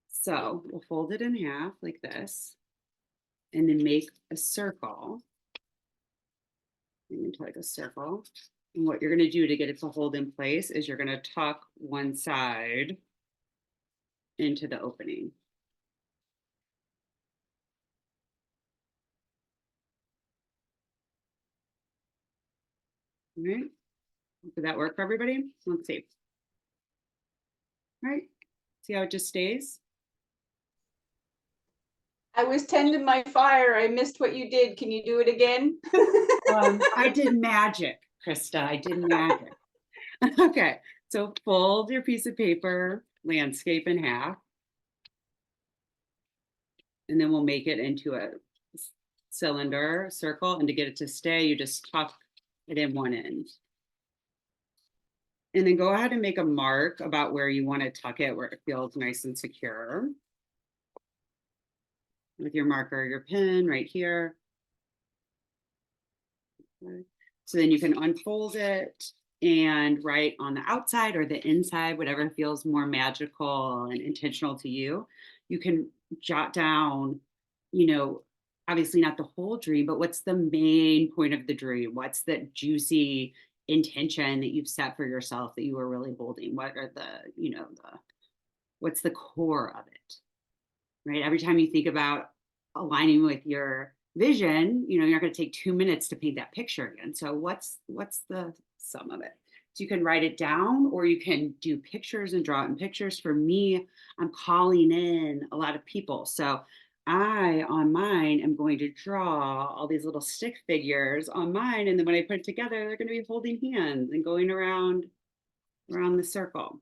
So we'll fold it in half like this and then make a circle. Into like a circle. And what you're going to do to get it to hold in place is you're going to tuck one side into the opening. All right. Did that work for everybody? Let's see. All right. See how it just stays? I was tending my fire. I missed what you did. Can you do it again? I did magic, Krista. I did magic. Okay. So fold your piece of paper, landscape in half. And then we'll make it into a cylinder, circle. And to get it to stay, you just tuck it in one end. And then go ahead and make a mark about where you want to tuck it, where it feels nice and secure. With your marker, your pen right here. Okay. So then you can unfold it and write on the outside or the inside, whatever feels more magical and intentional to you. You can jot down, obviously not the whole dream, but what's the main point of the dream? What's the juicy intention that you've set for yourself that you were really holding? What are what's the core of it? Right? Every time you think about aligning with your vision, you're not going to take 2 minutes to paint that picture again. So what's the sum of it? So you can write it down or you can do pictures and draw it in pictures. For me, I'm calling in a lot of people. So I, on mine, am going to draw all these little stick figures on mine. And then when I put it together, they're going to be holding hands and going around the circle.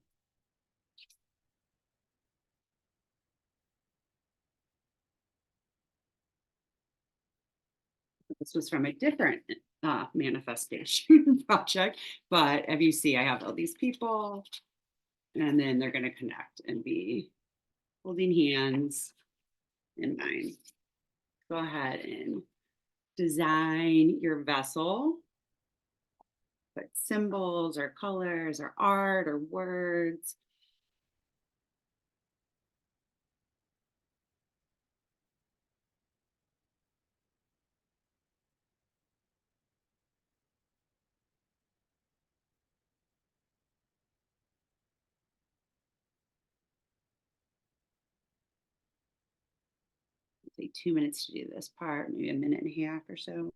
This was from a different manifestation project, but as you see, I have all these people, and then they're going to connect and be holding hands in mine. Go ahead and design your vessel. Put symbols or colors or art or words Take 2 minutes to do this part, maybe a minute and a half or so.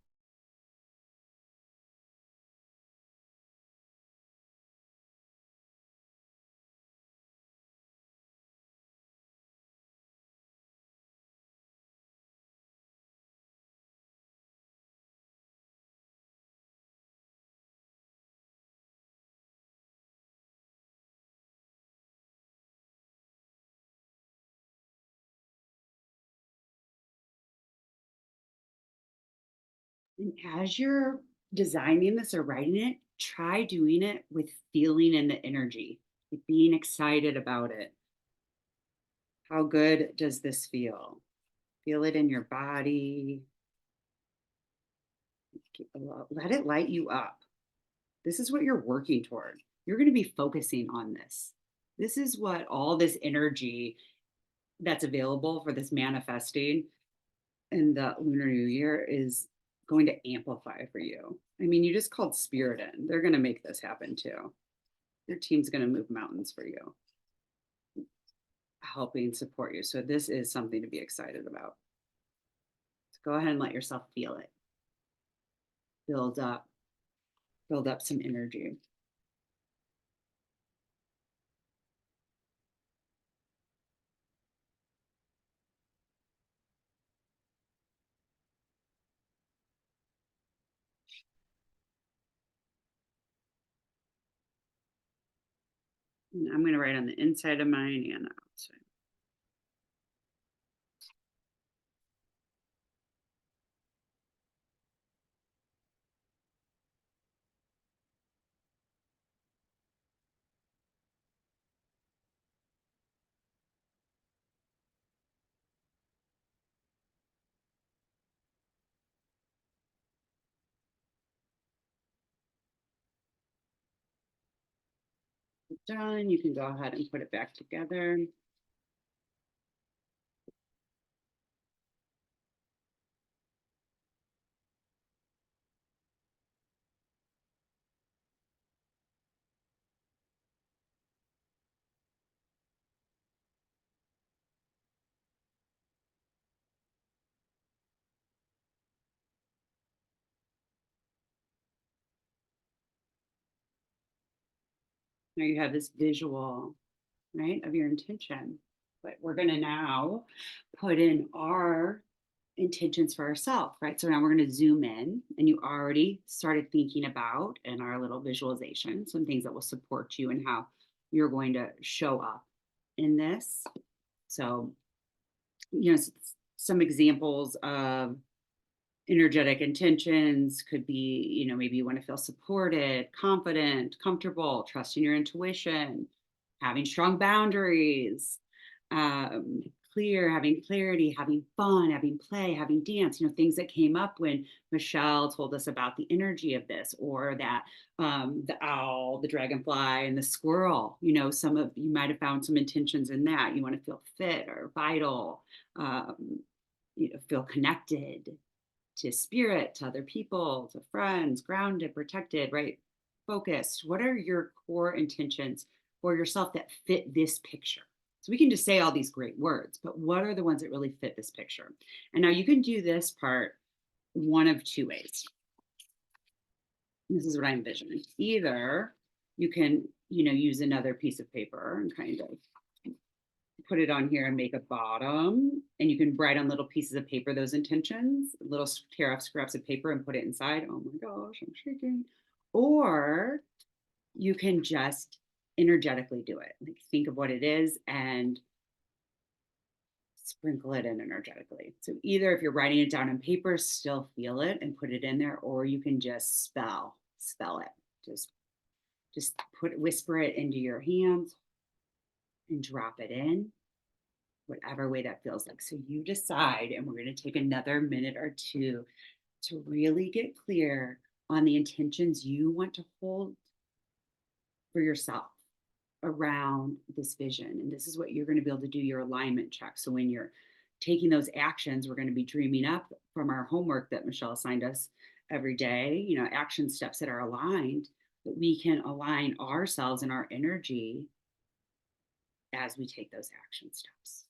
And as you're designing this or writing it, try doing it with feeling in the energy, like being excited about it. How good does this feel? Feel it in your body. Let it light you up. This is what you're working toward. You're going to be focusing on this. This is what all this energy that's available for this manifesting in the Lunar New Year is going to amplify for you. I mean, you just called spirit in. They're going to make this happen too. Your team's going to move mountains for you, helping support you. So this is something to be excited about. So go ahead and let yourself feel it. Build up some energy. And I'm going to write on the inside of mine and the outside. Done. You can go ahead and put it back together. Now you have this visual, right, of your intention. But we're going to now put in our intentions for ourselves, right? So now we're going to zoom in, and you already started thinking about in our little visualization some things that will support you and how you're going to show up in this. So, some examples of energetic intentions could be, maybe you want to feel supported, confident, comfortable, trusting your intuition, having strong boundaries, um, having clarity, having fun, having play, having dance, things that came up when Michelle told us about the energy of this, or that the owl, the dragonfly, and the squirrel, some of you might have found some intentions in that. You want to feel fit or vital, feel connected to spirit, to other people, to friends, grounded, protected, right? Focused. What are your core intentions for yourself that fit this picture? So we can just say all these great words, but what are the ones that really fit this picture? And now you can do this part one of two ways. This is what I envision. Either you can, use another piece of paper and kind of put it on here and make a bottom, and you can write on little pieces of paper those intentions, little tear off scraps of paper, and put it inside. Oh my gosh, I'm shaking. Or you can just energetically do it. Like, think of what it is and sprinkle it in energetically. So either if you're writing it down on paper, still feel it and put it in there, or you can just spell it. Just whisper it into your hands and drop it in, whatever way that feels like. So you decide, and we're going to take another minute or two to really get clear on the intentions you want to hold for yourself around this vision. And this is what you're going to be able to do your alignment check. So when you're taking those actions, we're going to be dreaming up from our homework that Michelle assigned us every day, action steps that are aligned, that we can align ourselves and our energy as we take those action steps.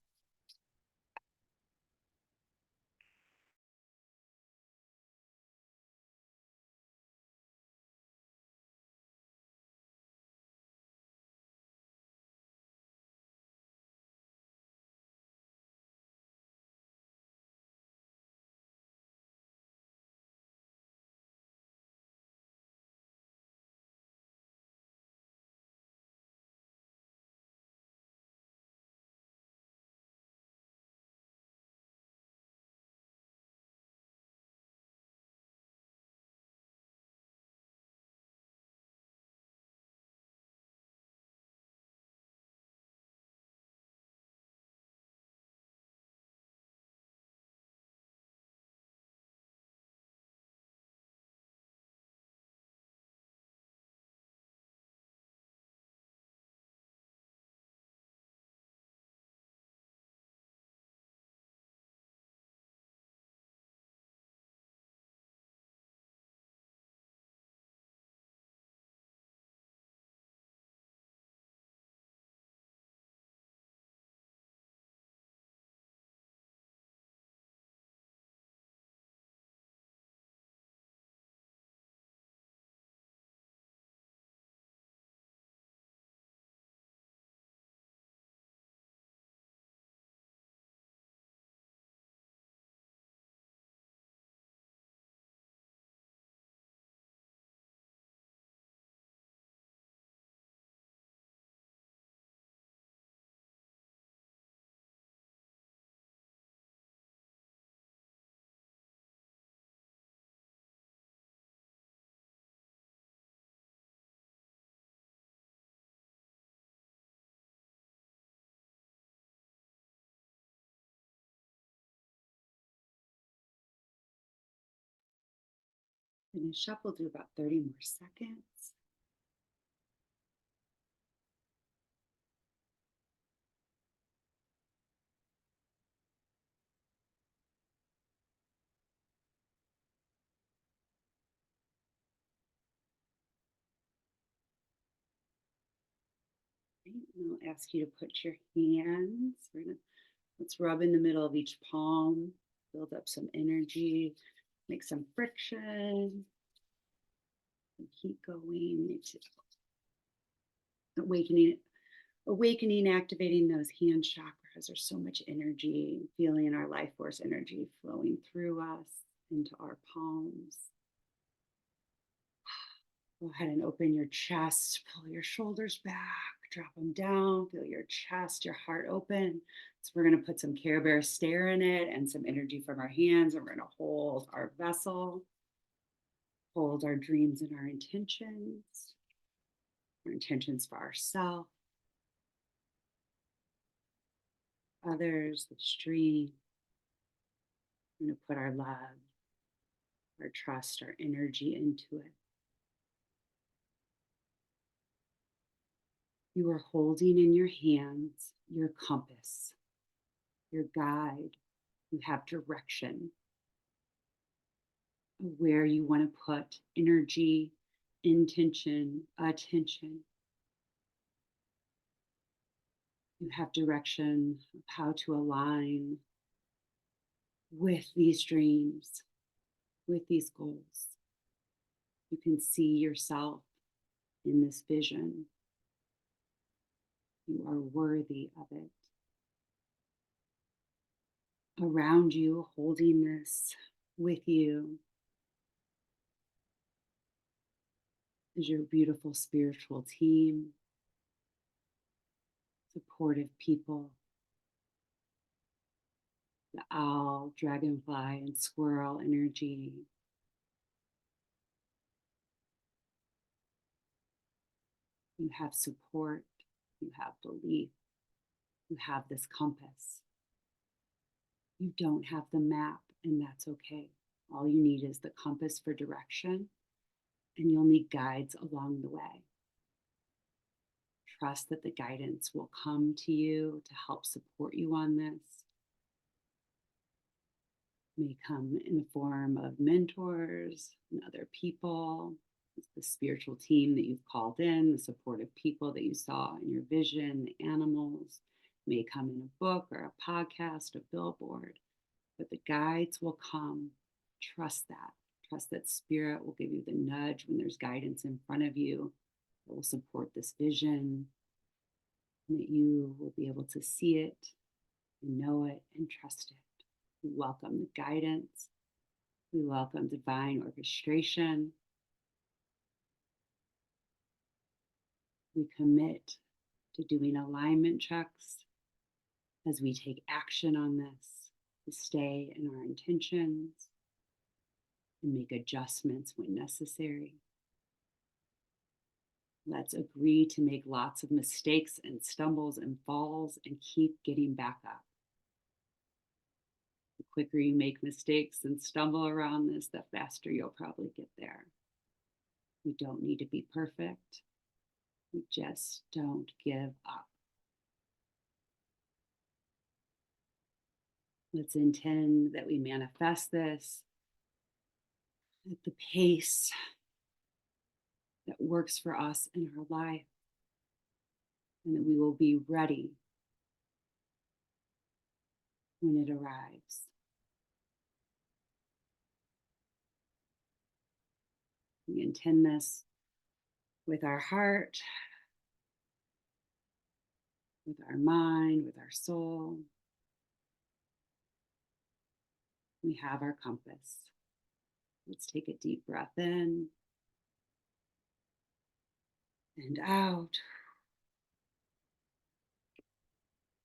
Finish up, we'll do about 30 more seconds. And I'll ask you to put your hands, let's rub in the middle of each palm, build up some energy, make some friction, and keep going. Awakening, activating those hand chakras. There's so much energy, feeling our life force energy flowing through us into our palms. Go ahead and open your chest, pull your shoulders back, drop them down, feel your chest, your heart open. So we're going to put some Care Bear stare in it and some energy from our hands, and we're going to hold our vessel, hold our dreams and our intentions for ourselves, others, the stream. We're going to put our love, our trust, our energy into it. You are holding in your hands your compass, your guide. You have direction of where you want to put energy, intention, attention. You have direction of how to align with these dreams, with these goals. You can see yourself in this vision. You are worthy of it. Around you, holding this with you, is your beautiful spiritual team, supportive people, the owl, dragonfly, and squirrel energy. You have support, you have belief, you have this compass. You don't have the map, and that's okay. All you need is the compass for direction, and you'll need guides along the way. Trust that the guidance will come to you to help support you on this. It may come in the form of mentors and other people. It's the spiritual team that you've called in, the supportive people that you saw in your vision, the animals. It may come in a book or a podcast, a billboard, but the guides will come. Trust that. Trust that spirit will give you the nudge when there's guidance in front of you that will support this vision, and that you will be able to see it and know it and trust it. We welcome the guidance. We welcome divine orchestration. We commit to doing alignment checks as we take action on this, to stay in our intentions and make adjustments when necessary. Let's agree to make lots of mistakes and stumbles and falls and keep getting back up. The quicker you make mistakes and stumble around this, the faster you'll probably get there. We don't need to be perfect. We just don't give up. Let's intend that we manifest this at the pace that works for us in our life, and that we will be ready when it arrives. We intend this with our heart, with our mind, with our soul. We have our compass. Let's take a deep breath in and out.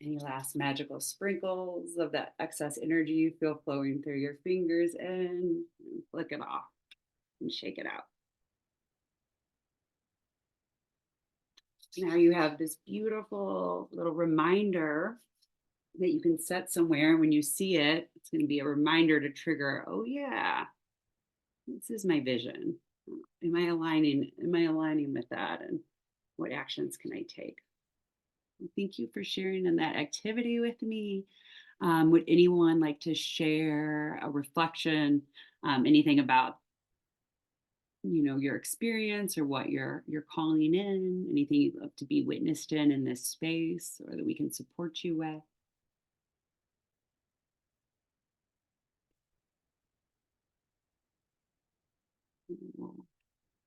Any last magical sprinkles of that excess energy you feel flowing through your fingers in, and flick it off and shake it out. Now you have this beautiful little reminder that you can set somewhere. When you see it, it's going to be a reminder to trigger, oh yeah, This is my vision. Am I aligning with that? And what actions can I take? Well, thank you for sharing in that activity with me. Would anyone like to share a reflection, anything about your experience or what you're calling in, anything you'd love to be witnessed in this space or that we can support you with?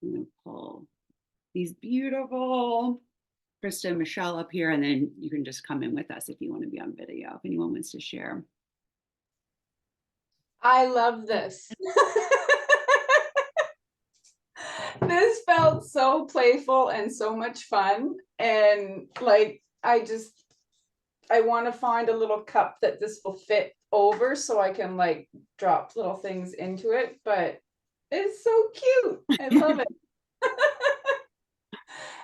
I'm gonna pull these beautiful Krista and Michelle up here, and then you can just come in with us if you want to be on video, if anyone wants to share. I love this. This felt so playful and so much fun. And like, I want to find a little cup that this will fit over so I can like drop little things into it, but it's so cute. I love it.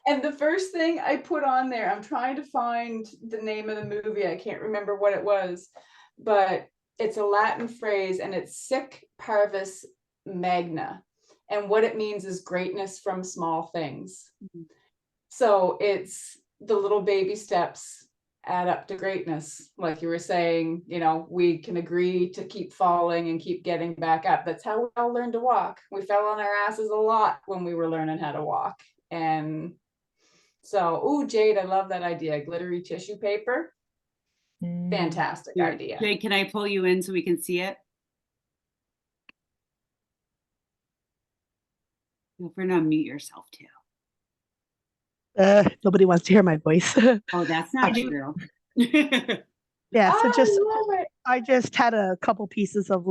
And the first thing I put on there, I'm trying to find the name of the movie. I can't remember what it was, but it's a Latin phrase and it's sic parvis magna. And what it means is greatness from small things. Mm-hmm. So it's the little baby steps add up to greatness. Like you were saying, we can agree to keep falling and keep getting back up. That's how we all learned to walk. We fell on our asses a lot when we were learning how to walk. And so, Jade, I love that idea. Glittery tissue paper. Fantastic idea. Jade, can I pull you in so we can see it? Feel free to unmute yourself too. Nobody wants to hear my voice. Oh, that's not true. Yeah, so I just had a couple pieces of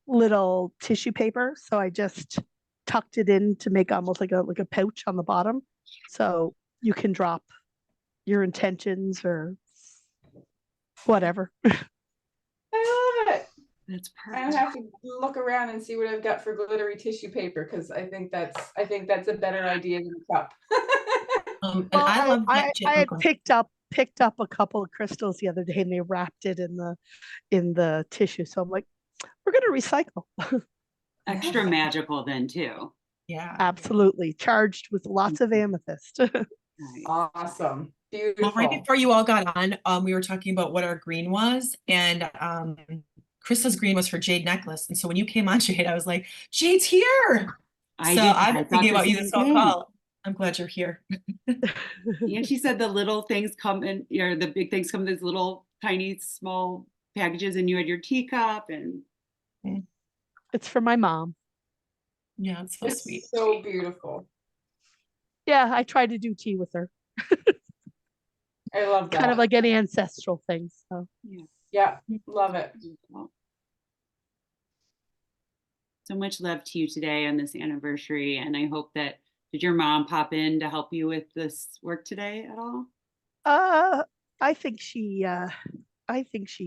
little tissue paper, so I just tucked it in to make almost like a pouch on the bottom, so you can drop your intentions or whatever. I love it. That's perfect. I have to look around and see what I've got for glittery tissue paper because I think that's a better idea than a cup. And I love that. I had picked up a couple of crystals the other day and they wrapped it in the tissue. So I'm like, we're gonna recycle. Extra magical then too. Yeah, absolutely, charged with lots of amethyst. Nice. Awesome. Beautiful. Well, right before you all got on, we were talking about what our green was, and Krista's green was her jade necklace. And so when you came on, Jade, I was like, Jade's here. I've been thinking about you this whole call. I'm glad you're here. And she said the little things come in, the big things come in these little tiny small packages, and you had your teacup and it's for my mom. Yeah, it's so sweet. So beautiful. Yeah, I try to do tea with her. I love that. Kind of like any ancestral things. So yeah, love it. So much love to you today on this anniversary, and I hope that did your mom pop in to help you with this work today at all? I think she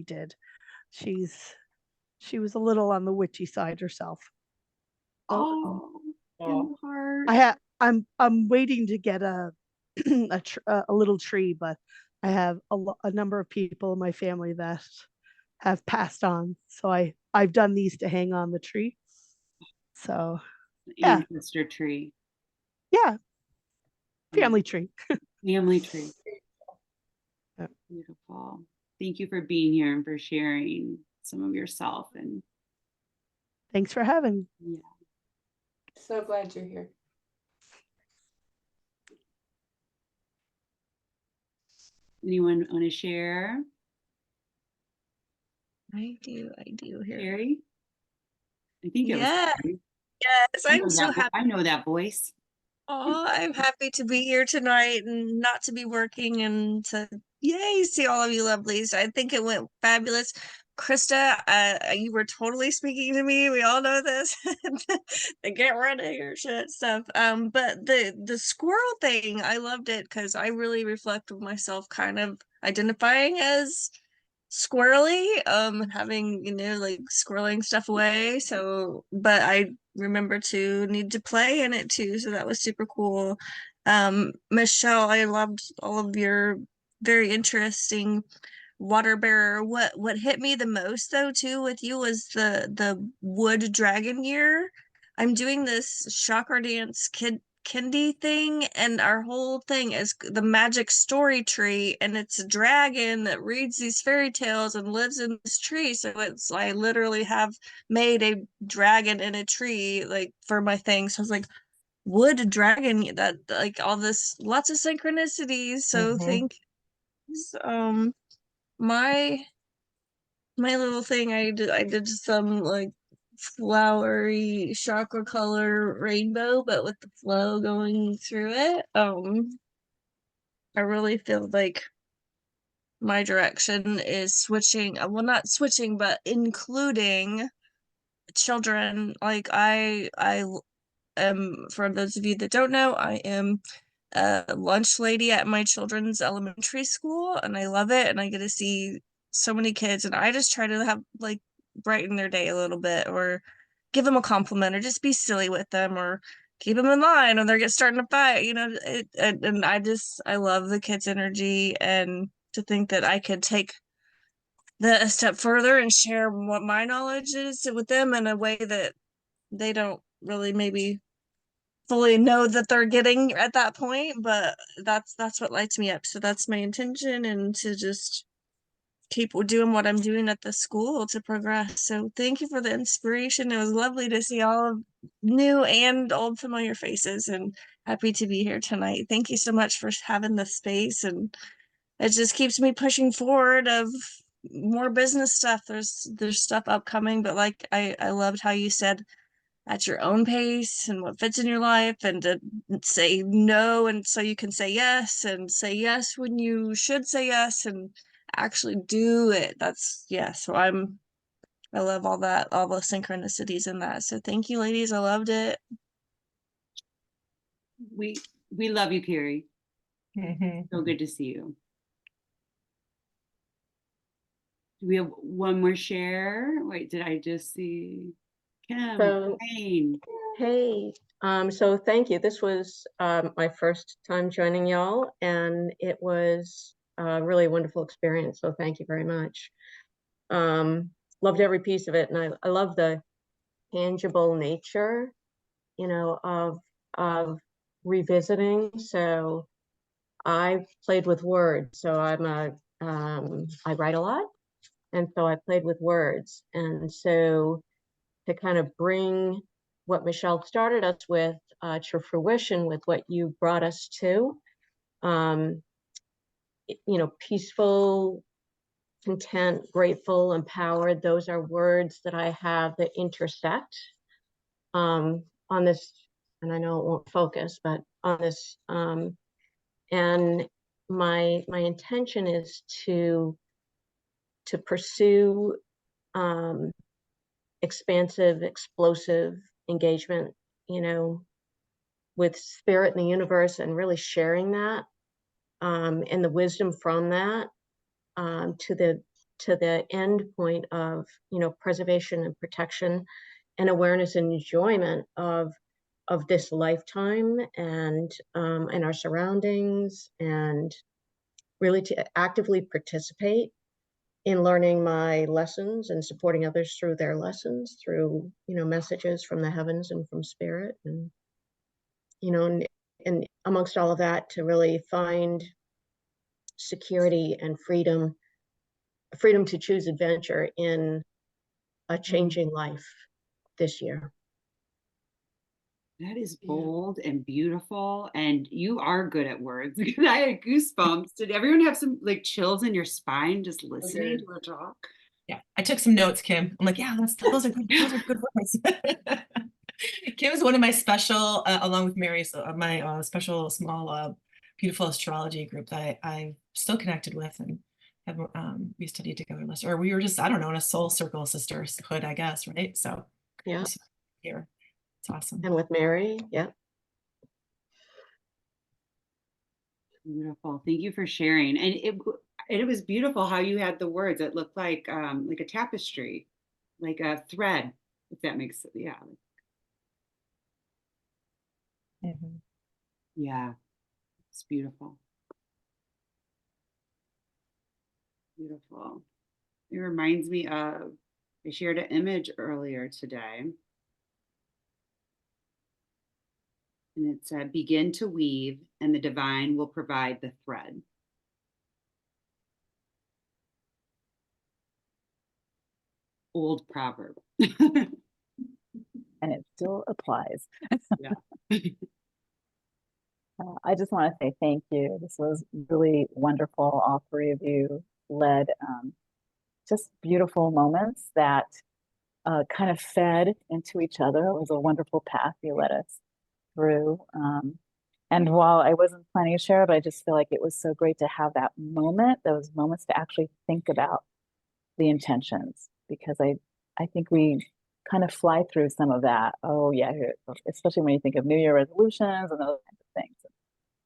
did. She was a little on the witchy side herself. I'm waiting to get a little tree, but I have a number of people in my family that have passed on, so I've done these to hang on the tree. So ancestor tree. Yeah, family tree. Family tree. Beautiful. Thank you for being here and for sharing some of yourself. And thanks for having me. Yeah. So glad you're here. Anyone want to share? I do here. Sherry? I think it was Sherry. Yes, I'm so happy. I know that voice. Oh, I'm happy to be here tonight and not to be working and to see all of you lovelies. I think it went fabulous. Krista, you were totally speaking to me. We all know this. The get rid of your shit stuff. But the squirrel thing, I loved it because I really reflect with myself kind of identifying as squirrely, having like squirreling stuff away. So, but I remember to need to play in it too, so that was super cool. Michelle, I loved all of your very interesting water bearer. What hit me the most though too with you was the wood dragon gear. I'm doing this chakra dance kindy thing, and our whole thing is the magic story tree, and it's a dragon that reads these fairy tales and lives in this tree. So it's I literally have made a dragon in a tree like for my thing. So I was like, wood dragon, that like all this lots of synchronicities. So thank my little thing I did some like flowery chakra color rainbow, but with the flow going through it. I really feel like my direction is switching, well, not switching, but including children. Like I am, for those of you that don't know, I am a lunch lady at my children's elementary school, and I love it, and I get to see so many kids, and I just try to have like brighten their day a little bit, or give them a compliment, or just be silly with them, or keep them in line, or they're starting to fight, and I love the kids' energy, and to think that I could take that a step further and share what my knowledge is with them in a way that they don't really maybe fully know that they're getting at that point, but that's what lights me up. So that's my intention, and to just keep doing what I'm doing at the school to progress. So thank you for the inspiration. It was lovely to see all of new and old familiar faces, and happy to be here tonight. Thank you so much for having the space, and it just keeps me pushing forward of more business stuff. There's stuff upcoming, but like I loved how you said at your own pace and what fits in your life, and to say no and so you can say yes, and say yes when you should say yes, and actually do it. That's yeah. So I love all that, all the synchronicities in that. So thank you, ladies. I loved it. We love you, Carrie. Mm-hmm. So good to see you. Do we have one more share? Wait, did I just see Kim? So, Jane. hey, so thank you. This was my first time joining y'all, and it was a really wonderful experience. So thank you very much. Loved every piece of it, and I love the tangible nature, of revisiting. So I played with words. So I write a lot, and so I played with words, and so to kind of bring what Michelle started us with to fruition with what you brought us to, peaceful, content, grateful, empowered. Those are words that I have that intersect on this, and I know it won't focus, but on this. And my intention is to pursue expansive, explosive engagement, with spirit in the universe, and really sharing that and the wisdom from that to the end point of preservation and protection and awareness and enjoyment of this lifetime and our surroundings, and really to actively participate in learning my lessons and supporting others through their lessons, through messages from the heavens and from spirit, and and amongst all of that, to really find security and freedom to choose adventure in a changing life this year. That is bold and beautiful, and you are good at words. I had goosebumps. Did everyone have some like chills in your spine just listening to her talk? Yeah, I took some notes, Kim. I'm like, yeah, those are good words. Kim is one of my special, along with Mary, so my special small, beautiful astrology group that I'm still connected with, and have we studied together last, or we were just, I don't know, in a soul circle sisterhood, I guess, right? So Yeah, here, it's awesome. and with Mary, yeah. Beautiful. Thank you for sharing. And it was beautiful how you had the words. It looked like a tapestry, like a thread, if that makes sense. Yeah. Mm-hmm. Yeah. It's beautiful. Beautiful. It reminds me of, I shared an image earlier today, and it said, begin to weave and the divine will provide the thread. Old proverb. And it still applies. Yeah. I just want to say thank you. This was really wonderful. All three of you led just beautiful moments that kind of fed into each other. It was a wonderful path you led us through. And while I wasn't planning to share it, I just feel like it was so great to have that moment, those moments to actually think about the intentions, because I think we kind of fly through some of that. Oh yeah, especially when you think of New Year resolutions and those kinds of things.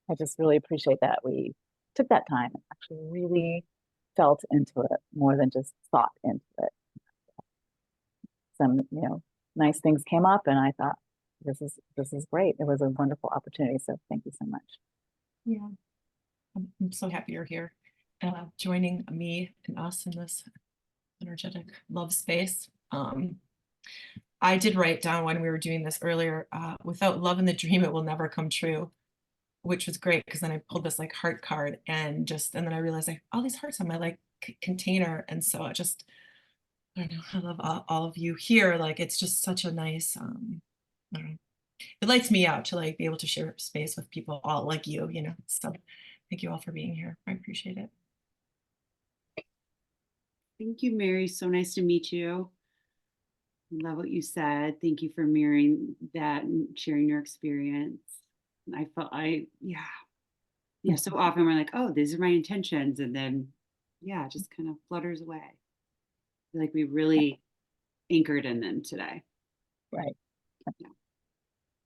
I just really appreciate that we took that time and actually really felt into it more than just thought into it. Some, nice things came up and I thought, this is great. It was a wonderful opportunity. So thank you so much. Yeah, I'm so happy you're here, joining me and us in this energetic love space. I did write down when we were doing this earlier, without love in the dream, it will never come true, which was great because then I pulled this like heart card and then I realized like all these hearts on my like container. And so I don't know, I love all of you here. Like, it's just such a nice, I don't know, it lights me out to like be able to share space with people all like you, so thank you all for being here. I appreciate it. Thank you, Mary. So nice to meet you. I love what you said. Thank you for mirroring that and sharing your experience. Yeah, so often we're like, oh, these are my intentions. And then, yeah, it just kind of flutters away. I feel like we really anchored in them today. Right. Yeah.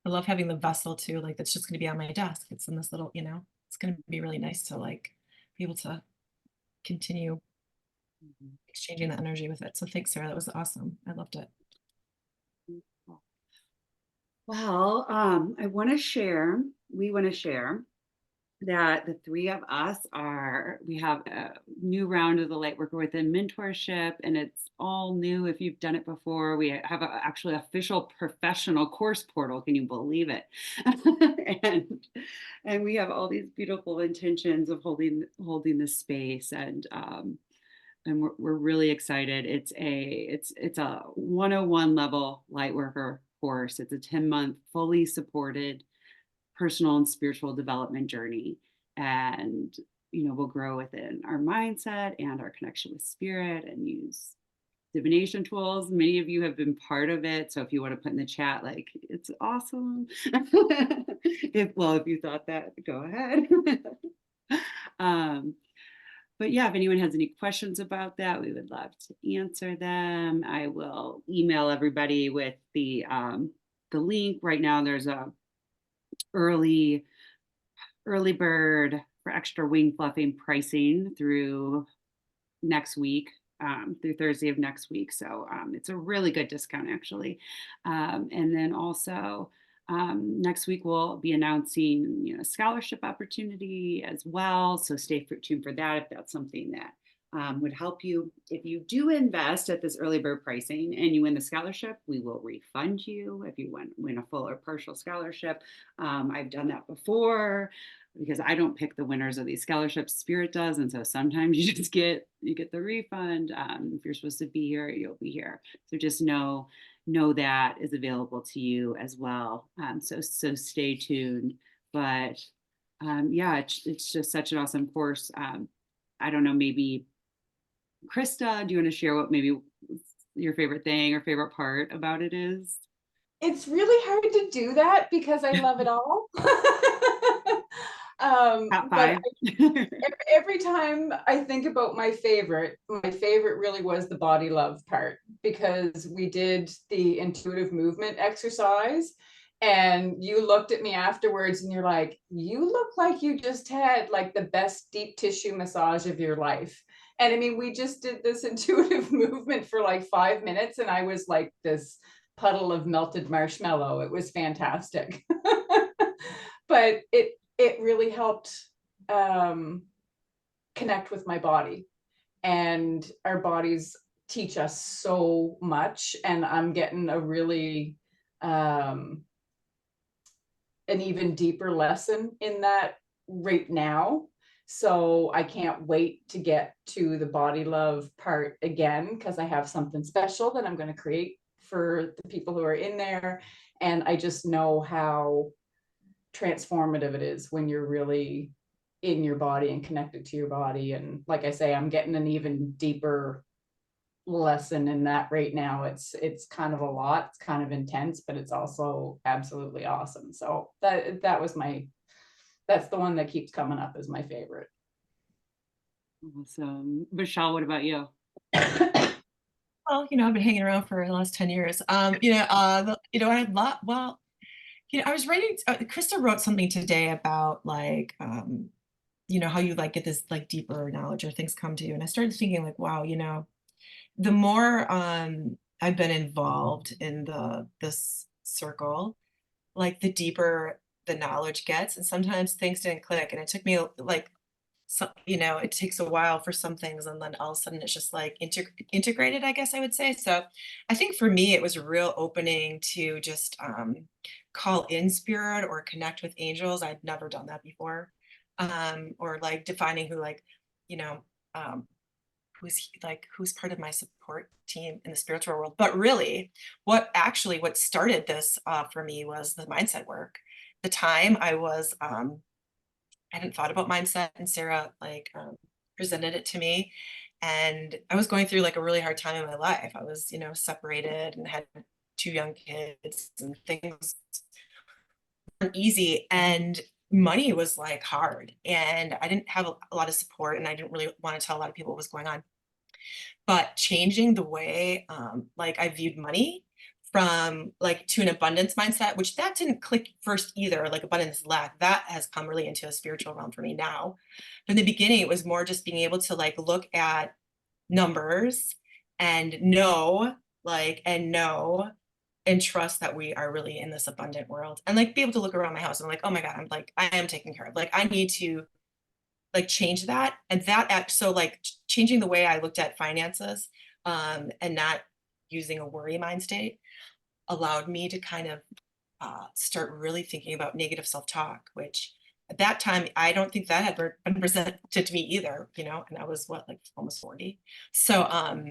I love having the vessel too. Like, that's just going to be on my desk. It's in this little, it's going to be really nice to like be able to continue exchanging the energy with it. So thanks, Sarah. That was awesome. I loved it. Well, we want to share that the three of us we have a new round of the Lightworker Within mentorship, and it's all new. If you've done it before, we have an actually official professional course portal. Can you believe it? and we have all these beautiful intentions of holding this space, and we're really excited. It's a 101 level Lightworker course. It's a 10-month fully supported personal and spiritual development journey, and we'll grow within our mindset and our connection with spirit and use divination tools. Many of you have been part of it, so if you want to put in the chat like it's awesome, if you thought that, go ahead. But yeah, if anyone has any questions about that, we would love to answer them. I will email everybody with the link. Right now there's a early bird for extra wing fluffing pricing through next week, through Thursday of next week. So it's a really good discount actually. And then also next week we'll be announcing scholarship opportunity as well. So stay tuned for that if that's something that would help you. If you do invest at this early bird pricing and you win the scholarship, we will refund you if you win a full or partial scholarship. I've done that before because I don't pick the winners of these scholarships, Spirit does, and so sometimes you just get the refund. If you're supposed to be here, you'll be here. So just know that is available to you as well. So stay tuned. But yeah, it's just such an awesome course. I don't know, maybe Krista, do you want to share what maybe your favorite thing or favorite part about it is? It's really hard to do that because I love it all. Top five. Every time I think about my favorite really was the body love part, because we did the intuitive movement exercise and you looked at me afterwards and you're like, you look like you just had like the best deep tissue massage of your life. And I mean, we just did this intuitive movement for like 5 minutes and I was like this puddle of melted marshmallow. It was fantastic. But it really helped connect with my body. and our bodies teach us so much. And I'm getting a really, an even deeper lesson in that right now. So I can't wait to get to the body love part again, because I have something special that I'm going to create for the people who are in there. And I just know how transformative it is when you're really in your body and connected to your body. And like I say, I'm getting an even deeper lesson in that right now. It's kind of a lot, it's kind of intense, but it's also absolutely awesome. So that's the one that keeps coming up as my favorite. Awesome. Michelle, what about you? Well, I've been hanging around for the last 10 years. I had well, I was writing, Krista wrote something today about like, how you like get this like deeper knowledge or things come to you. And I started thinking like, wow, the more I've been involved in this circle, like the deeper the knowledge gets. And sometimes things didn't click. And it took me like, it takes a while for some things, and then all of a sudden it's just like integrated, I guess I would say. So I think for me, it was a real opening to just call in spirit or connect with angels. I'd never done that before. Or like defining who who's part of my support team in the spiritual world. But really what started this for me was the mindset work. The time I hadn't thought about mindset, and Sara presented it to me, and I was going through like a really hard time in my life. I was, separated and had 2 young kids, and things weren't easy, and money was like hard, and I didn't have a lot of support, and I didn't really want to tell a lot of people what was going on. But changing the way I viewed money from to an abundance mindset, which that didn't click first either, like abundance lack, that has come really into a spiritual realm for me now. But in the beginning, it was more just being able to look at numbers and know and trust that we are really in this abundant world, and be able to look around my house and oh my God, I am taken care of. I need to change that. And so changing the way I looked at finances and not using a worry mind state allowed me to kind of start really thinking about negative self-talk, which at that time, I don't think that had been presented to me either, and I was almost 40. So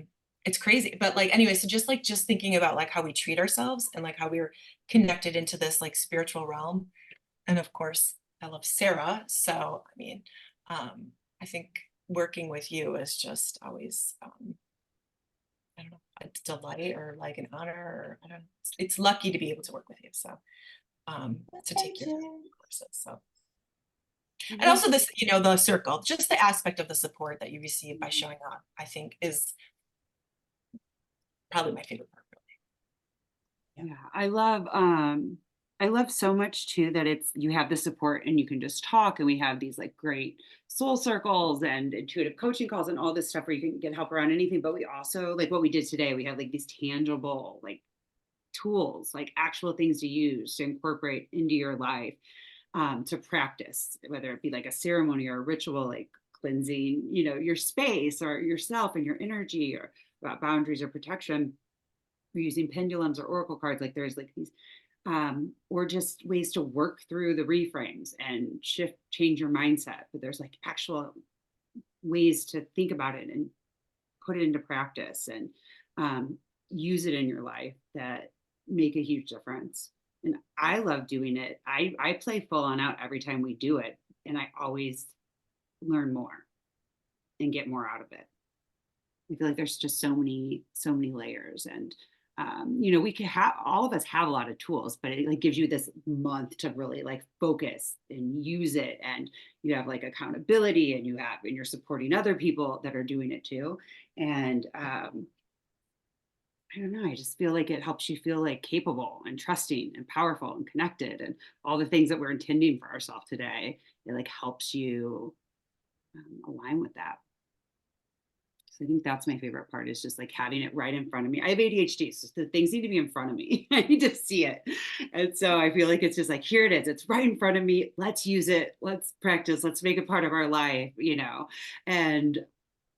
it's crazy. But anyway, so just thinking about how we treat ourselves and how we were connected into this spiritual realm. And of course, I love Sara. So, I mean, I think working with you is just always, I don't know, a delight or an honor, or I don't know. It's lucky to be able to work with you. So, to take your courses. So, and also this, the circle, just the aspect of the support that you receive by showing up, I think is probably my favorite part. Really. Yeah, I love so much too that you have the support and you can just talk, and we have these great soul circles and intuitive coaching calls and all this stuff where you can get help around anything. But we also, what we did today, we have these tangible tools, actual things to use to incorporate into your life, to practice, whether it be a ceremony or a ritual, cleansing, your space or yourself and your energy, or about boundaries or protection. We're using pendulums or oracle cards. There's these, or just ways to work through the reframes and change your mindset. But there's actual ways to think about it and put it into practice and use it in your life that make a huge difference. And I love doing it. I play full on out every time we do it, and I always learn more and get more out of it. I feel there's just so many layers, and we can all of us have a lot of tools, but it gives you this month to really focus and use it, and you have accountability, and you're supporting other people that are doing it too. And I don't know, I just feel it helps you feel capable and trusting and powerful and connected, and all the things that we're intending for ourselves today. It helps you align with that. So I think that's my favorite part, is just having it right in front of me. I have ADHD, so the things need to be in front of me. I need to see it. And so I feel it's just here it is. It's right in front of me. Let's use it. Let's practice. Let's make it part of our life, and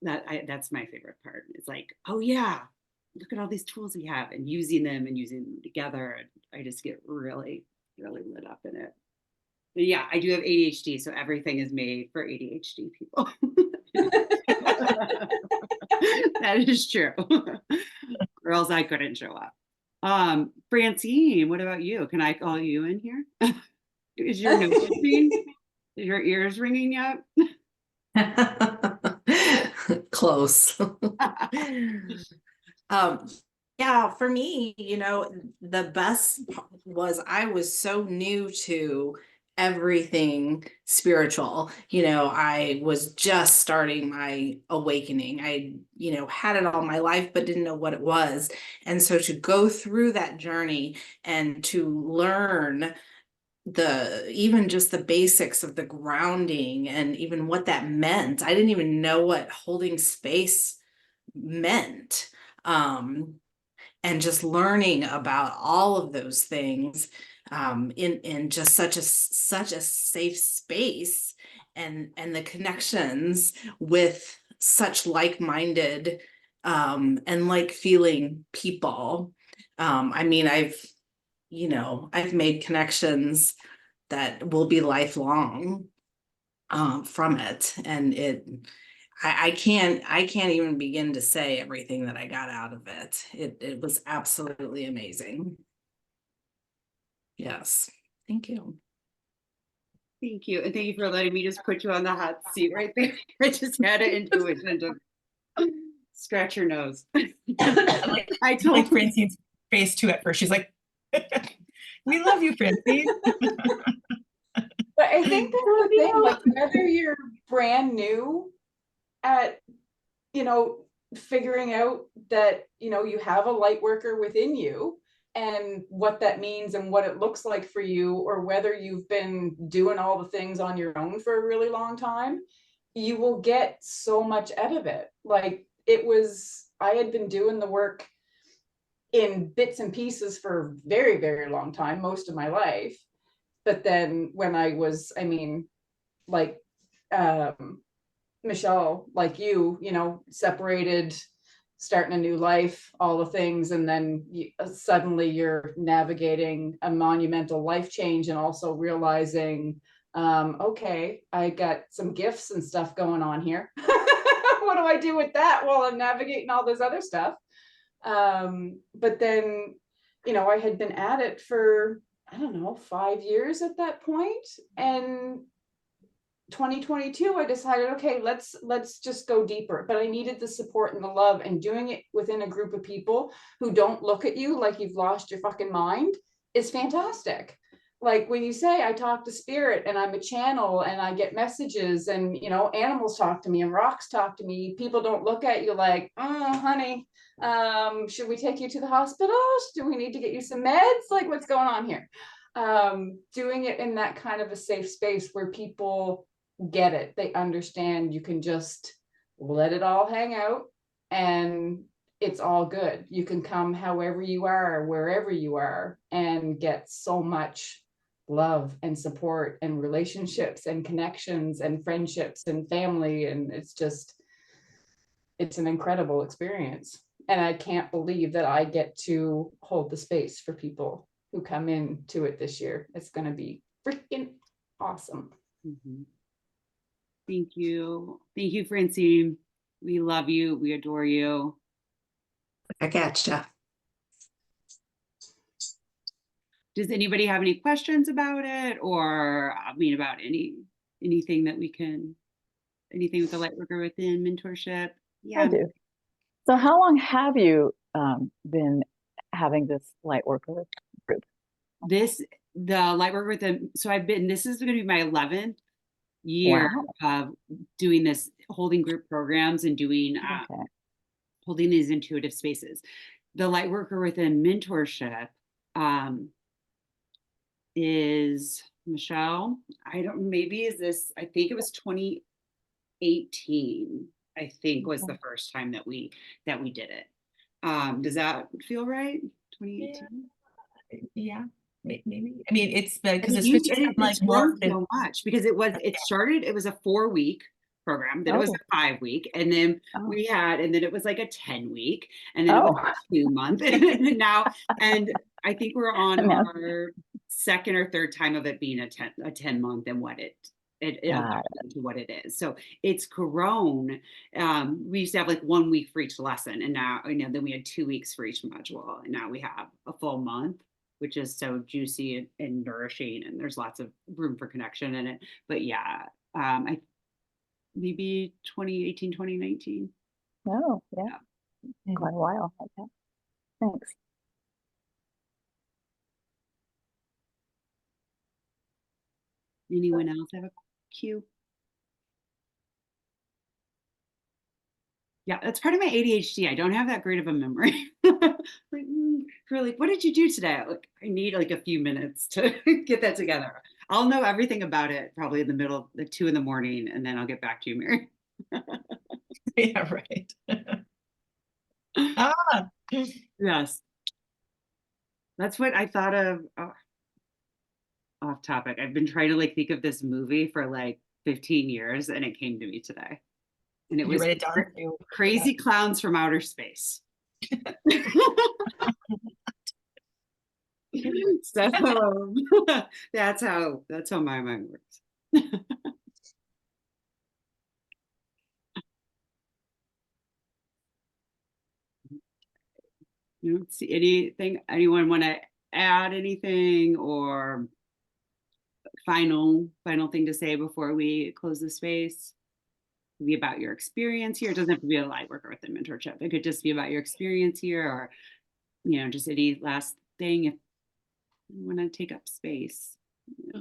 That's my favorite part. It's like, oh yeah, look at all these tools we have, and using them together. And I just get really, really lit up in it. But yeah, I do have ADHD, so everything is made for ADHD people. That is true. Or else I couldn't show up. Francine, what about you? Can I call you in here? Is your nose ringing? Is your ears ringing yet? Close. Yeah, for me, the best was I was so new to everything spiritual. I was just starting my awakening. I, had it all my life, but didn't know what it was. And so to go through that journey and to learn even just the basics of the grounding and even what that meant. I didn't even know what holding space meant. And just learning about all of those things in just such a safe space, and the connections with such like-minded and like feeling people. I mean, I've made connections that will be lifelong from it. And I can't even begin to say everything that I got out of it. It was absolutely amazing. Yes. Thank you. Thank you. And thank you for letting me just put you on the hot seat right there. I just had an intuition to scratch your nose. I told Francine's face too at first. She's like, we love you, Francine. But I think that's the thing, like whether you're brand new at, figuring out that, you have a light worker within you and what that means and what it looks like for you, or whether you've been doing all the things on your own for a really long time, you will get so much out of it. Like I had been doing the work in bits and pieces for a very, very long time, most of my life. But then when I was, Michelle, like you, separated, starting a new life, all the things, and then suddenly you're navigating a monumental life change and also realizing, okay, I got some gifts and stuff going on here. What do I do with that while I'm navigating all this other stuff? But then, I had been at it for, I don't know, 5 years at that point. And 2022, I decided, okay, let's just go deeper. But I needed the support and the love, and doing it within a group of people who don't look at you like you've lost your fucking mind is fantastic. Like when you say, I talk to spirit and I'm a channel and I get messages, and animals talk to me and rocks talk to me, people don't look at you like, oh honey, should we take you to the hospital? Do we need to get you some meds? Like, what's going on here? Doing it in that kind of a safe space where people get it, they understand, you can just let it all hang out and it's all good. You can come however you are, wherever you are, and get so much love and support and relationships and connections and friendships and family. And it's an incredible experience. And I can't believe that I get to hold the space for people who come into it this year. It's going to be freaking awesome. Mm-hmm. Thank you. Thank you, Francine. We love you. We adore you. I gotcha. Does anybody have any questions about it, or about anything that we can, anything with the Lightworker Within mentorship? Yeah, I do. So how long have you been having this Lightworker group? The Lightworker Within. So this is going to be my 11th year of doing this, holding group programs and doing holding these intuitive spaces. The Lightworker Within mentorship is, Michelle, I think it was 2018, I think was the first time that we did it. Does that feel right? 2018? Yeah. Maybe. I mean, it's because it's grown so much, because it was a 4-week program. Then it was Oh. a 5-week, and then Oh. and then it was like a 10-week, and then it was Oh. a 2-month, and now, and I think we're on Now- our second or third time of it being a 10-month, and what it Got to what it is. So it's grown. We used to have like 1 week for each lesson, and now, then we had 2 weeks for each module, and now we have a full month, which is so juicy and nourishing, and there's lots of room for connection in it. But yeah, I maybe 2018, 2019. Oh, yeah. Quite a while. Okay. Thanks. Anyone else have a cue? Yeah, that's part of my ADHD. I don't have that great of a memory. Really, what did you do today? Like, I need like a few minutes to get that together. I'll know everything about it probably in the middle, the 2 a.m, and then I'll get back to you, Mary. Yeah, right. Ah, Yes. That's what I thought of. Off topic. I've been trying to like think of this movie for like 15 years, and it came to me today. And it you was write it down. Crazy Clowns from Outer Space. So that's how my mind works. You don't see anything? Anyone want to add anything, or final thing to say before we close the space? Be about your experience here. It doesn't have to be a light worker with the mentorship. It could just be about your experience here, or just any last thing if you want to take up space.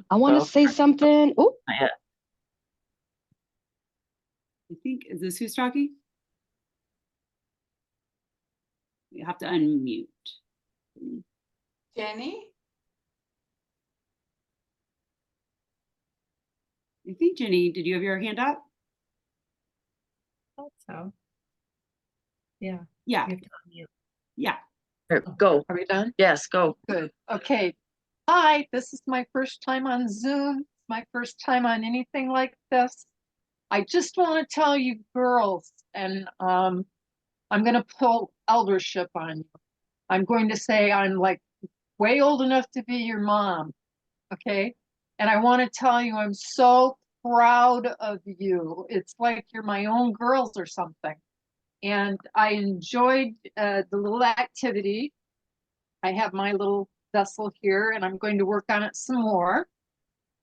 I want to say something. Oh, I think, is this who's talking? You have to unmute. Jenny? I think, Jenny, did you have your hand up? So, yeah. Yeah. You have to unmute. Yeah. go. Are we done? Yes, go. Good. Okay. Hi, this is my first time on Zoom. My first time on anything like this. I just want to tell you girls, and I'm going to pull eldership on you. I'm going to say I'm like way old enough to be your mom. Okay. And I want to tell you, I'm so proud of you. It's like you're my own girls or something. And I enjoyed the little activity. I have my little vessel here, and I'm going to work on it some more.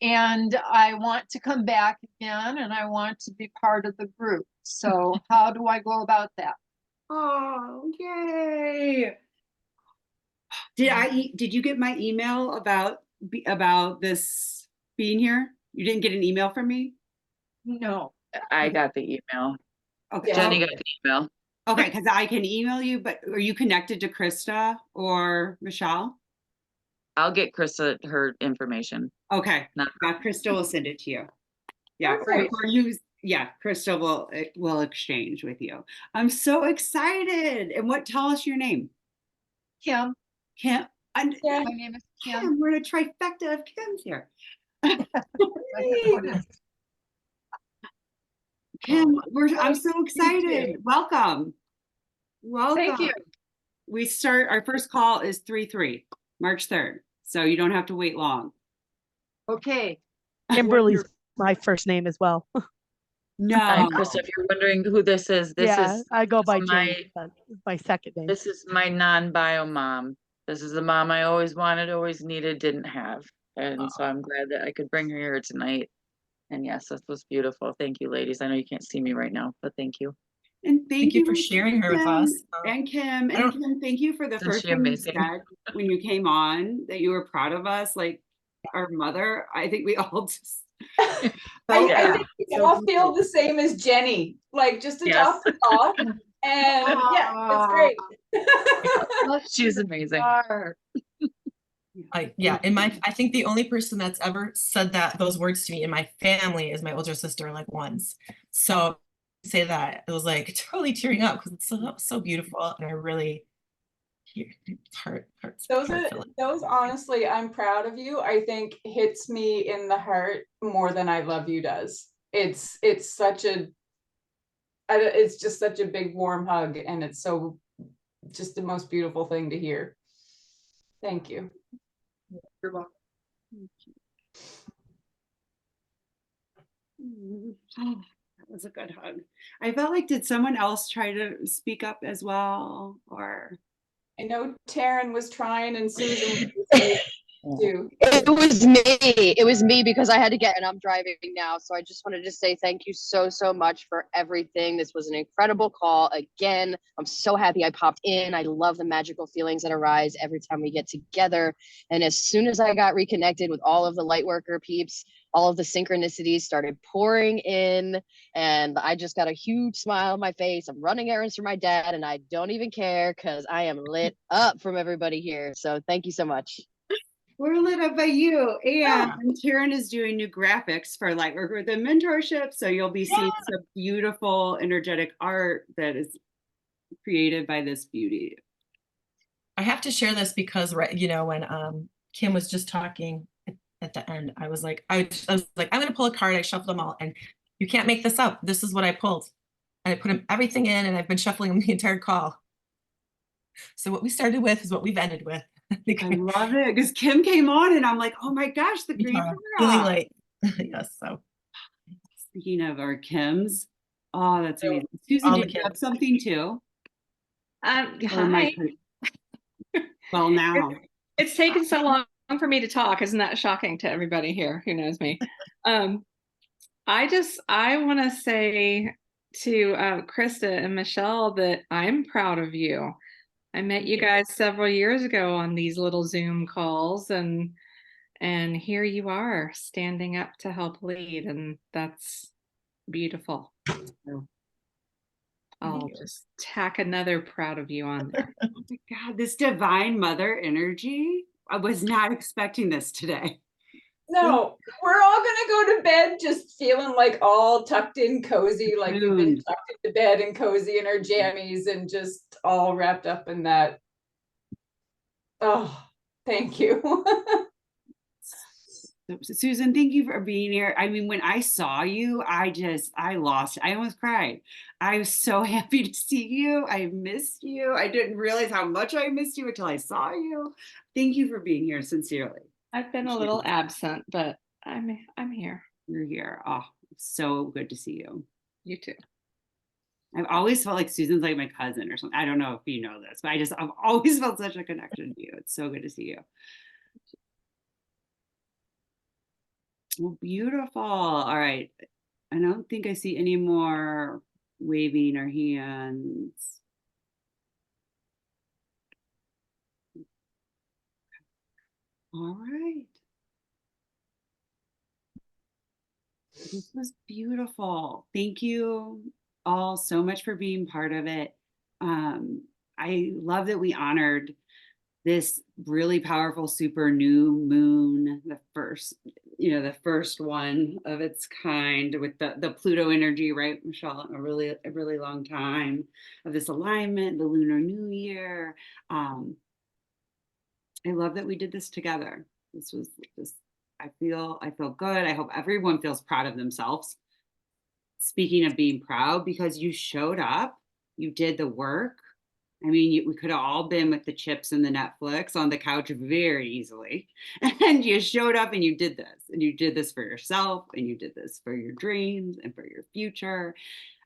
And I want to come back again, and I want to be part of the group. So how do I go about that? Oh, yay. Did you get my email about this being here? You didn't get an email from me? No. I got the email. Okay. Jenny got the email. Okay, because I can email you, but are you connected to Krista or Michelle? I'll get Krista her information. Okay. Not Yeah, Krista will send it to you. Yeah, Great. or you, yeah, Krista will exchange with you. I'm so excited. And tell us your name. Kim. Kim. And Yeah. My name is Kim. Kim, we're in a trifecta of Kims here. Kim, I'm so excited. Welcome. Thank you. We start, our first call is 3/3, March 3rd. So you don't have to wait long. Okay. Kimberly's my first name as well. No. And Krista, if you're wondering who this is, I go by my- Jane, but my second name. this is my non-bio mom. This is the mom I always wanted, always needed, didn't have. And so I'm glad that I could bring her here tonight. And yes, this was beautiful. Thank you, ladies. I know you can't see me right now, but thank you. And Thank you for sharing her with Kim, us. And Kim, thank you for the Isn't first she thing you amazing? said when you came on, that you were proud of us, like our mother. I think we all just I think we all feel the same as Jenny, like just to Yes. talk. And yeah, it's great. She's amazing. I think the only person that's ever said those words to me in my family is my older sister, like once. So say that, it was like totally tearing up because it's so beautiful, and I really Those honestly, I'm proud of you. I think hits me in the heart more than I love you does. it's such a, it's just such a big warm hug, and it's so just the most beautiful thing to hear. Thank you. You're welcome. Oh, that was a good hug. I felt like, did someone else try to speak up as well? Or I know Taryn was trying, and Susan was too. It was me. It was me because I had to get, and I'm driving now. So I just wanted to say thank you so, so much for everything. This was an incredible call. Again, I'm so happy I popped in. I love the magical feelings that arise every time we get together. And as soon as I got reconnected with all of the Lightworker peeps, all of the synchronicities started pouring in, and I just got a huge smile on my face. I'm running errands for my dad, and I don't even care because I am lit up from everybody here. So thank you so much. we're lit up by you. And Taryn is doing new graphics for Lightworker with the mentorship. So you'll be seeing some beautiful energetic art that is created by this beauty. I have to share this because, you know, when Kim was just talking at the end, I was like, I'm going to pull a card. I shuffled them all, and you can't make this up. This is what I pulled. And I put everything in, and I've been shuffling them the entire call. So what we started with is what we've ended with. I love it because Kim came on, and I'm like, oh my gosh, the great feeling late. Yes. So speaking of our Kims, oh, that's amazing. Susan, did you have something too? Hi. Well, now it's taken so long for me to talk. Isn't that shocking to everybody here who knows me? I want to say to Krista and Michelle that I'm proud of you. I met you guys several years ago on these little Zoom calls, and here you are standing up to help lead, and that's beautiful. So I'll just tack another proud of you on there. oh my God, this divine mother energy. I was not expecting this today. No, we're all gonna go to bed just feeling like all tucked in cozy, like we've been tucked into bed and cozy in our jammies and just all wrapped up in that. Oh, thank you. Susan, thank you for being here. I mean, when I saw you, I almost cried. I was so happy to see you. I missed you. I didn't realize how much I missed you until I saw you. Thank you for being here, sincerely. I've been a little absent, but I'm here. You're here. Oh, so good to see you. You too. I've always felt like Susan's like my cousin or something. I don't know if you know this, but I've always felt such a connection to you. It's so good to see you. Well, beautiful. All right. I don't think I see any more waving or hands. All right. This was beautiful. Thank you all so much for being part of it. I love that we honored this really powerful super new moon, the first one of its kind with the Pluto energy, right, Michelle, a really long time of this alignment, the Lunar New Year. I love that we did this together. This was just, I feel good. I hope everyone feels proud of themselves. Speaking of being proud, because you showed up, you did the work. I mean, we could have all been with the chips and the Netflix on the couch very easily. And you showed up and you did this. And you did this for yourself, and you did this for your dreams and for your future.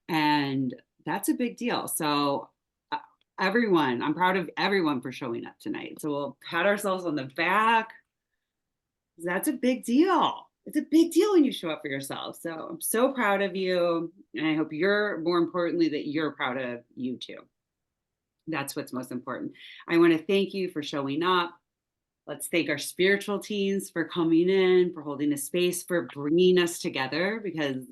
And that's a big deal. So everyone, I'm proud of everyone for showing up tonight. So we'll pat ourselves on the back. That's a big deal. It's a big deal when you show up for yourself. So I'm so proud of you. And I hope more importantly, that you're proud of you too. That's what's most important. I want to thank you for showing up. Let's thank our spiritual teams for coming in, for holding a space, for bringing us together, because,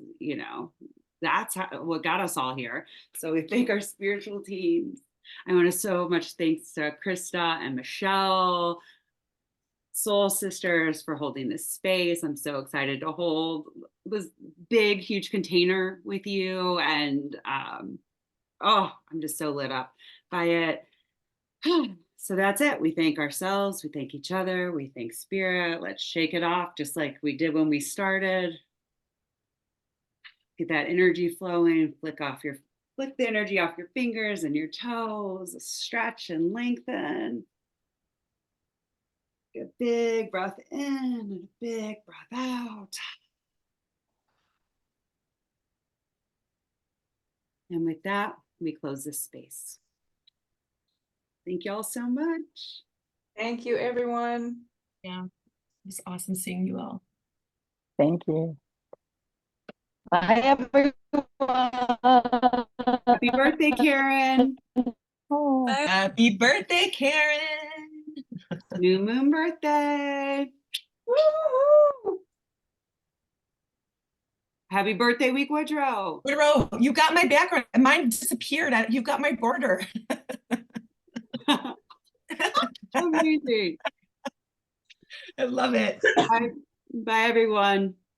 that's what got us all here. So we thank our spiritual teams. I want to so much thanks to Krista and Michelle, Soul Sisters, for holding this space. I'm so excited to hold this big, huge container with you. And I'm just so lit up by it. So that's it. We thank ourselves. We thank each other. We thank spirit. Let's shake it off just like we did when we started. Get that energy flowing, flick the energy off your fingers and your toes, stretch and lengthen. Get a big breath in and a big breath out. And with that, we close this space. Thank you all so much. Thank you, everyone. Yeah, it was awesome seeing you all. Thank you. Bye, everyone. Happy birthday, Karen. Oh. Happy birthday, Karen. New moon birthday. Woo-hoo! Happy birthday week, Woodrow. Woodrow, you got my background. Mine disappeared. You got my border. Amazing. I love it. Bye, everyone.